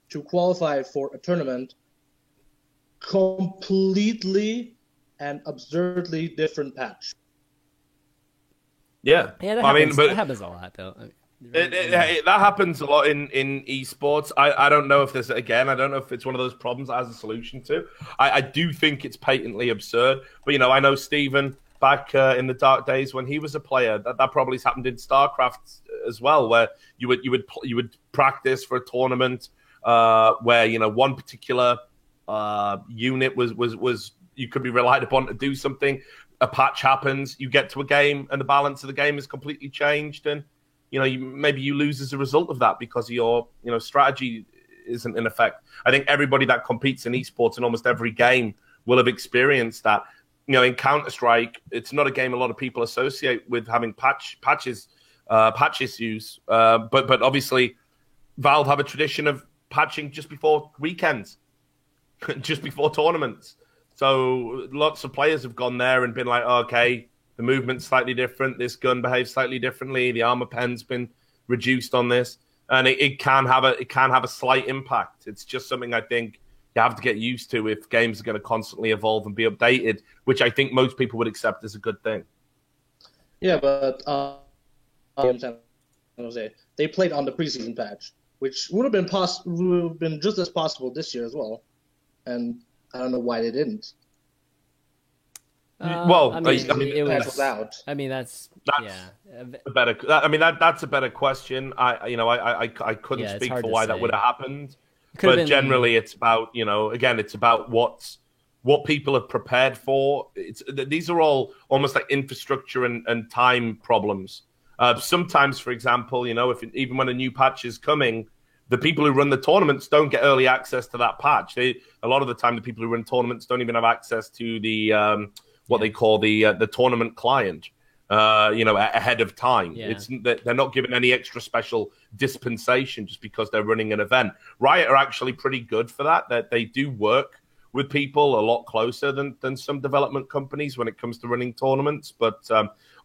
[SPEAKER 7] to qualify for a tournament completely and absurdly different patch.
[SPEAKER 3] Yeah.
[SPEAKER 1] Yeah, that happens a lot, though.
[SPEAKER 3] That happens a lot in esports. I don't know if I don't know if it's one of those problems that has a solution to. I do think it's patently absurd. But, I know Steven back in the dark days when he was a player, that probably has happened in StarCraft as well, where you would practice for a tournament where, one particular unit was you could be relied upon to do something. A patch happens, you get to a game, and the balance of the game is completely changed, and maybe you lose as a result of that because your strategy isn't in effect. I think everybody that competes in esports in almost every game will have experienced that. In Counter-Strike, it's not a game a lot of people associate with having patch issues, but obviously Valve have a tradition of patching just before weekends, just before tournaments. So lots of players have gone there and been like, okay, the movement's slightly different. This gun behaves slightly differently. The armor pen's been reduced on this. and it can have a slight impact. It's just something I think you have to get used to if games are going to constantly evolve and be updated, which I think most people would accept as a good thing.
[SPEAKER 7] Yeah, but San Jose, they played on the preseason patch, which would have been just as possible this year as well, and I don't know why they didn't.
[SPEAKER 3] Well,
[SPEAKER 1] I mean,
[SPEAKER 7] it was out.
[SPEAKER 1] I mean, that's yeah.
[SPEAKER 3] A better. I mean, that's a better question. I couldn't speak for why that would have happened. But generally, it's about, again, it's about what people have prepared for. These are all almost like infrastructure and time problems. Sometimes, for example, even when a new patch is coming, the people who run the tournaments don't get early access to that patch. A lot of the time, the people who run tournaments don't even have access to the what they call the tournament client. Ahead of time. Yeah. They're not given any extra special dispensation just because they're running an event. Riot are actually pretty good for that. That they do work with people a lot closer than some development companies when it comes to running tournaments. But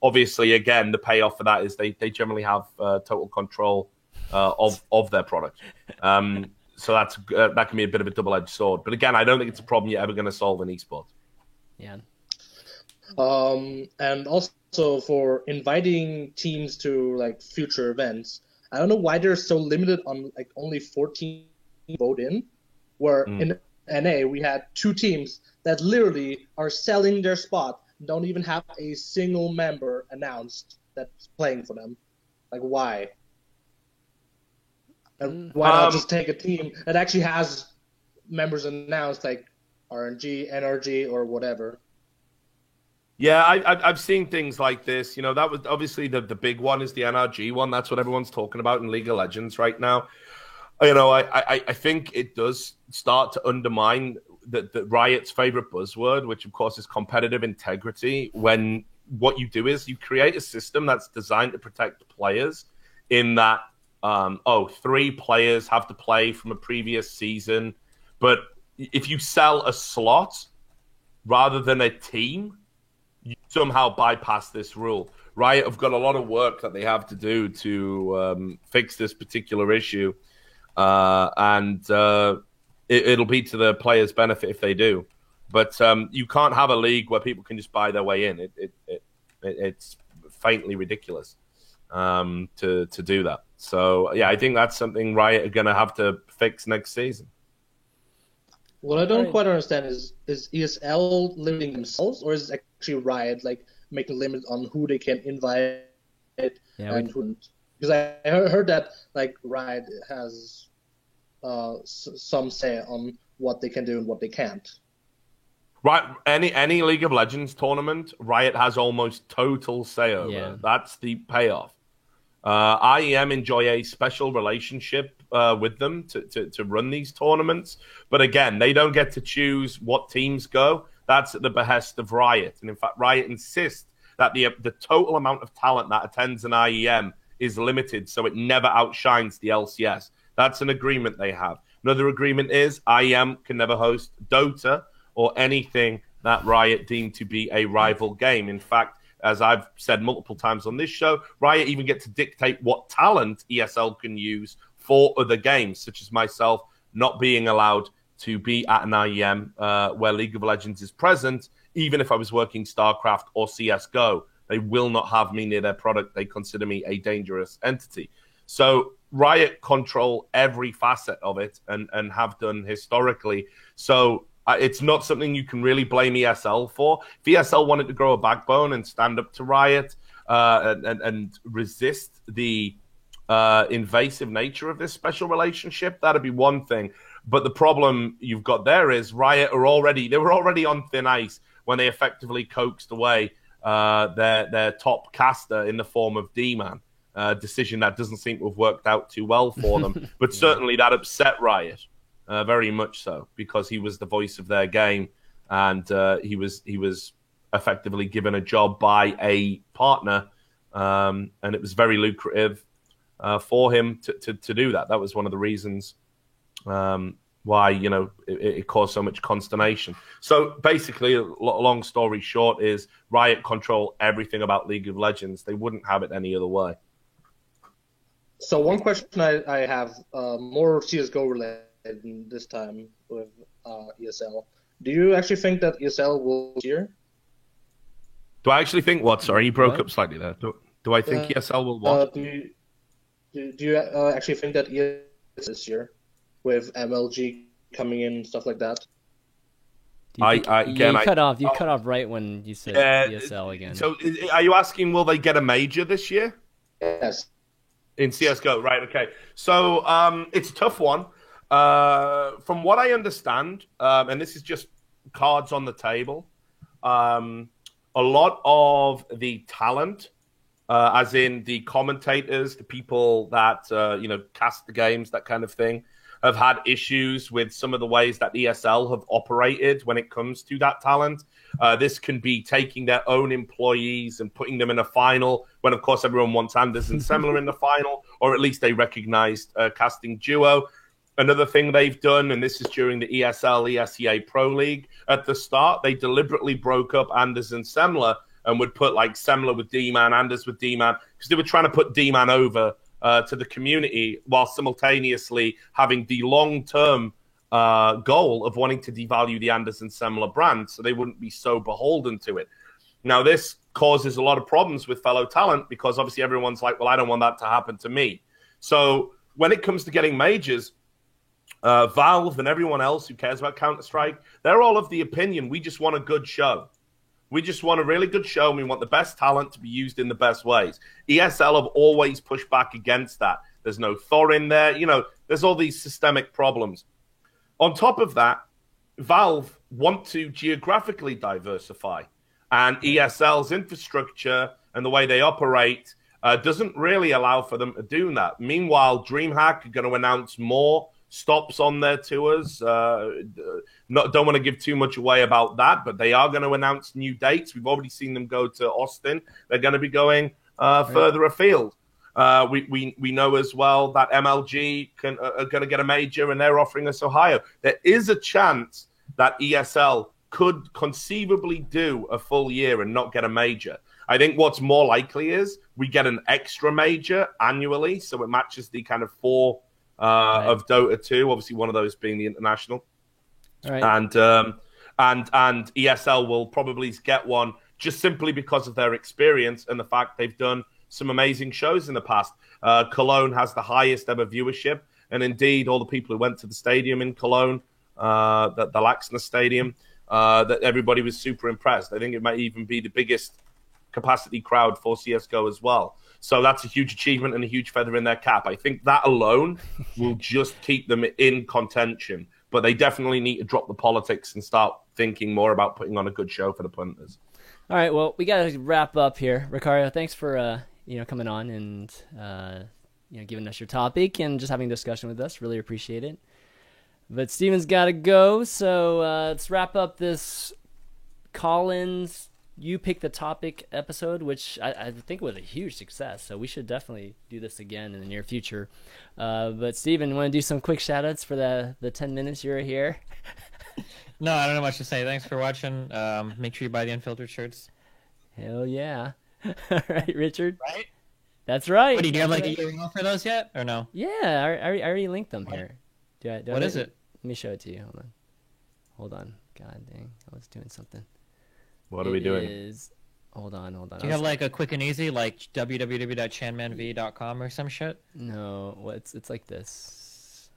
[SPEAKER 3] obviously, again, the payoff for that is they generally have total control of their product. So that can be a bit of a double-edged sword. But again, I don't think it's a problem you're ever going to solve in esports.
[SPEAKER 1] Yeah.
[SPEAKER 7] And also for inviting teams to like future events, I don't know why they're so limited on like only 14 vote in, where in NA we had 2 teams that literally are selling their spot, don't even have a single member announced that's playing for them. Like why? And why not just take a team that actually has members announced, like RNG, NRG, or whatever?
[SPEAKER 3] Yeah, I've seen things like this. That was obviously the big one is the NRG one. That's what everyone's talking about in League of Legends right now. I think it does start to undermine the Riot's favorite buzzword, which of course is competitive integrity. When what you do is you create a system that's designed to protect players in that, 3 players have to play from a previous season. But if you sell a slot rather than a team, you somehow bypass this rule. Riot have got a lot of work that they have to do to fix this particular issue, and it'll be to the players' benefit if they do. But you can't have a league where people can just buy their way in. It's faintly ridiculous to do that. So yeah, I think that's something Riot are going to have to fix next season.
[SPEAKER 7] What I don't quite understand is ESL limiting themselves, or is it actually Riot like making a limit on who they can invite and who? Because I heard that like Riot has some say on what they can do and what they can't.
[SPEAKER 3] Right, any League of Legends tournament, Riot has almost total say over. Yeah. That's the payoff. IEM enjoy a special relationship with them to run these tournaments. But again, they don't get to choose what teams go. That's at the behest of Riot. And in fact, Riot insists that the total amount of talent that attends an IEM is limited, so it never outshines the LCS. That's an agreement they have. Another agreement is IEM can never host Dota or anything that Riot deemed to be a rival game. In fact, as I've said multiple times on this show, Riot even get to dictate what talent ESL can use for other games, such as myself not being allowed to be at an IEM where League of Legends is present, even if I was working StarCraft or CSGO. They will not have me near their product. They consider me a dangerous entity. So Riot control every facet of it and have done historically. So it's not something you can really blame ESL for. If ESL wanted to grow a backbone and stand up to Riot and resist the invasive nature of this special relationship, that'd be one thing. But the problem you've got there is Riot were already on thin ice when they effectively coaxed away their top caster in the form of D-Man. Decision that doesn't seem to have worked out too well for them. But certainly that upset Riot. Very much so, because he was the voice of their game, and he was effectively given a job by a partner, and it was very lucrative for him to do that. That was one of the reasons why it caused so much consternation. So basically, long story short, is Riot control everything about League of Legends. They wouldn't have it any other way.
[SPEAKER 7] So one question I have, more CS:GO related this time with ESL. Do you actually think that ESL will here?
[SPEAKER 3] Do I actually think what? Sorry, you broke up slightly there. Do I think ESL will what?
[SPEAKER 7] Do you actually think that ESL this year with MLG coming in and stuff like that?
[SPEAKER 1] You cut off right when you said ESL again.
[SPEAKER 3] So, are you asking, will they get a major this year?
[SPEAKER 7] Yes.
[SPEAKER 3] In CS:GO, right? Okay. So, it's a tough one. From what I understand, and this is just cards on the table, a lot of the talent, as in the commentators, the people that cast the games, that kind of thing, have had issues with some of the ways that ESL have operated when it comes to that talent. This can be taking their own employees and putting them in a final when, of course, everyone wants Anders and Semler in the final, or at least a recognized casting duo. Another thing they've done, and this is during the ESL, ESEA Pro League, at the start, they deliberately broke up Anders and Semler and would put like Semler with D-Man, Anders with D-Man, because they were trying to put D-Man over to the community while simultaneously having the long-term goal of wanting to devalue the Anders and Semler brand so they wouldn't be so beholden to it. Now, this causes a lot of problems with fellow talent because obviously everyone's like, well, I don't want that to happen to me. So when it comes to getting majors, Valve and everyone else who cares about Counter-Strike, they're all of the opinion, we just want a good show. We just want a really good show, and we want the best talent to be used in the best ways. ESL have always pushed back against that. There's no Thor in there. There's all these systemic problems. On top of that, Valve want to geographically diversify, and ESL's infrastructure and the way they operate doesn't really allow for them to do that. Meanwhile, DreamHack are going to announce more stops on their tours. Don't want to give too much away about that, but they are going to announce new dates. We've already seen them go to Austin. They're going to be going further afield. We know as well that MLG are going to get a major, and they're offering us Ohio. There is a chance that ESL could conceivably do a full year and not get a major. I think what's more likely is we get an extra major annually, so it matches the kind of four of Dota 2, obviously one of those being the international.
[SPEAKER 1] Right.
[SPEAKER 3] And ESL will probably get one just simply because of their experience and the fact they've done some amazing shows in the past. Cologne has the highest ever viewership, and indeed all the people who went to the stadium in Cologne, the Laxner Stadium, that everybody was super impressed. I think it might even be the biggest capacity crowd for CSGO as well. So that's a huge achievement and a huge feather in their cap. I think that alone will just keep them in contention. But they definitely need to drop the politics and start thinking more about putting on a good show for the punters.
[SPEAKER 1] All right, well, we got to wrap up here. Ricardo, thanks for coming on and giving us your topic and just having a discussion with us. Really appreciate it. But Steven's got to go, so let's wrap up this Collins You Pick the Topic episode, which I think was a huge success. So we should definitely do this again in the near future. But Steven, want to do some quick shout-outs for the 10 minutes you were here?
[SPEAKER 6] No, I don't know much to say. Thanks for watching. Make sure you buy the Unfiltered shirts.
[SPEAKER 1] Hell yeah. All right, Richard?
[SPEAKER 6] Right?
[SPEAKER 1] That's right.
[SPEAKER 6] What, do you have like a URL for those yet, or no?
[SPEAKER 1] Yeah, I already linked them here.
[SPEAKER 6] What is it?
[SPEAKER 1] Let me show it to you. Hold on. God dang. I was doing something.
[SPEAKER 3] What are we doing?
[SPEAKER 1] Hold on.
[SPEAKER 6] Do you have like a quick and easy, like www.chanmanv.com or some shit?
[SPEAKER 1] No, it's like this.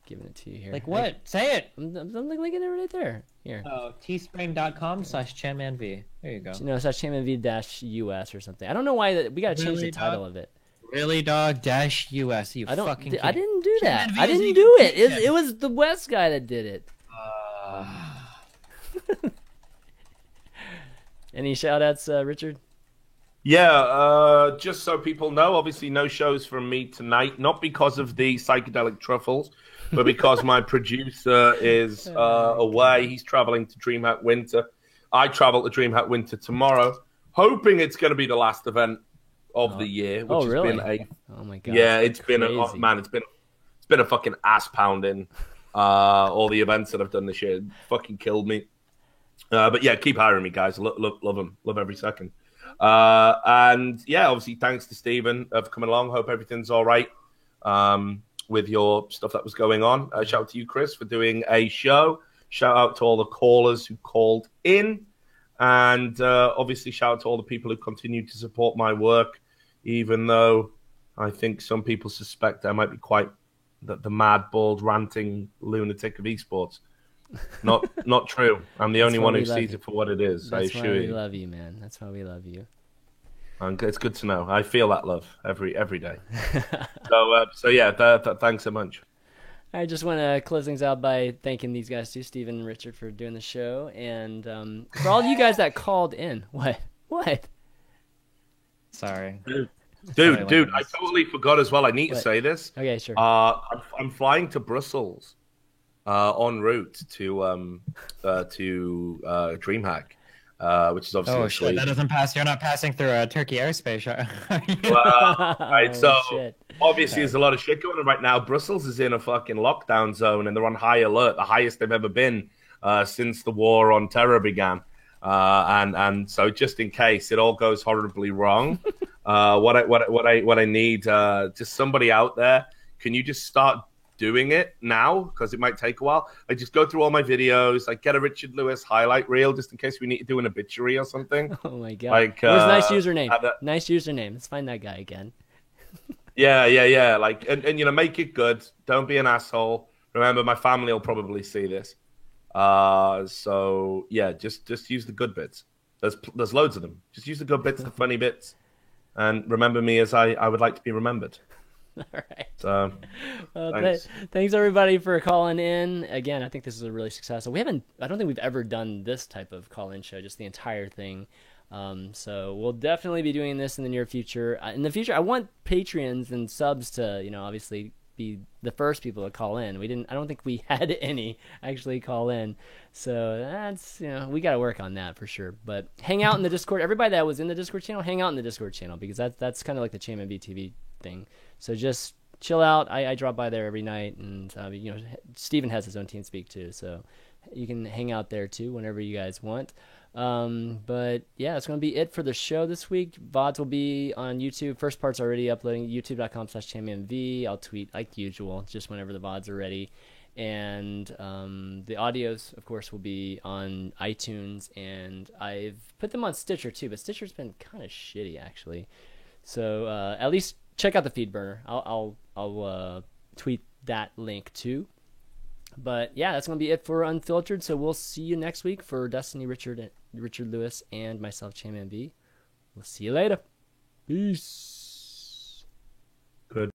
[SPEAKER 1] Giving it to you here.
[SPEAKER 6] Like what? Say it.
[SPEAKER 1] I'm linking it right there. Here.
[SPEAKER 6] Oh, teespring.com/chanmanv. There you go.
[SPEAKER 1] No, it's /chanmanv-us or something. I don't know why we got to change the title of it.
[SPEAKER 6] Really, dog? -us. You fucking kid.
[SPEAKER 1] I didn't do that. I didn't do it. It was the West guy that did it. Any shout-outs, Richard?
[SPEAKER 3] Yeah, just so people know, obviously no shows from me tonight, not because of the psychedelic truffles, but because my producer is away. He's traveling to DreamHack Winter. I travel to DreamHack Winter tomorrow, hoping it's going to be the last event of the year. Which
[SPEAKER 1] really?
[SPEAKER 3] Has been
[SPEAKER 1] oh my god!
[SPEAKER 3] Yeah, it's been it's been a fucking ass pounding. All the events that I've done this year fucking killed me. But yeah, keep hiring me, guys. Love them. Love every second. And yeah, obviously, thanks to Steven for coming along. Hope everything's all right with your stuff that was going on. Shout out to you, Chris, for doing a show. Shout out to all the callers who called in. And obviously, shout out to all the people who continue to support my work, even though I think some people suspect I might be quite the mad, bald, ranting lunatic of esports. Not true. I'm the only one who sees it for what it is.
[SPEAKER 1] That's why we love you, man. That's why we love you.
[SPEAKER 3] And it's good to know. I feel that love every day. So yeah, thanks so much.
[SPEAKER 1] I just want to close things out by thanking these guys too, Steven and Richard, for doing the show, and for all of you guys that called in. What?
[SPEAKER 6] Sorry.
[SPEAKER 3] Dude, I totally forgot as well. I need to say this.
[SPEAKER 1] Okay, sure.
[SPEAKER 3] I'm flying to Brussels en route to DreamHack, which is obviously.
[SPEAKER 6] Oh shit! That doesn't pass. You're not passing through a Turkey airspace,
[SPEAKER 3] right? So
[SPEAKER 1] shit.
[SPEAKER 3] Obviously, there's a lot of shit going on right now. Brussels is in a fucking lockdown zone, and they're on high alert, the highest they've ever been since the war on terror began. And so, just in case it all goes horribly wrong, what I need, just somebody out there. Can you just start doing it now? Because it might take a while. I just go through all my videos, like get a Richard Lewis highlight reel, just in case we need to do an obituary or something.
[SPEAKER 1] Oh my god! Like, where's nice username? Nice username. Let's find that guy again.
[SPEAKER 3] Yeah. Like, and make it good. Don't be an asshole. Remember, my family will probably see this. So yeah, just use the good bits. There's loads of them. Just use the good bits, the funny bits, and remember me as I would like to be remembered.
[SPEAKER 1] All right.
[SPEAKER 3] So,
[SPEAKER 1] thanks everybody for calling in. Again, I think this is a really successful. I don't think we've ever done this type of call-in show, just the entire thing. So we'll definitely be doing this in the near future. In the future, I want Patreons and subs to, obviously be the first people to call in. I don't think we had any actually call in. So that's, we got to work on that for sure. But hang out in the Discord. Everybody that was in the Discord channel, hang out in the Discord channel, because that's kind of like the Chairman BTV thing. So just chill out. I drop by there every night, and Steven has his own TeamSpeak too, so you can hang out there too whenever you guys want. But yeah, that's going to be it for the show this week. VODs will be on YouTube. First part's already uploading, youtube.com/ChampionV. I'll tweet like usual, just whenever the VODs are ready. And the audios, of course, will be on iTunes, and I've put them on Stitcher too, but Stitcher's been kind of shitty actually. So at least check out the FeedBurner. I'll tweet that link too. But yeah, that's going to be it for Unfiltered. So we'll see you next week for Destiny, Richard Lewis, and myself, Chairman V. We'll see you later. Peace.
[SPEAKER 3] Good.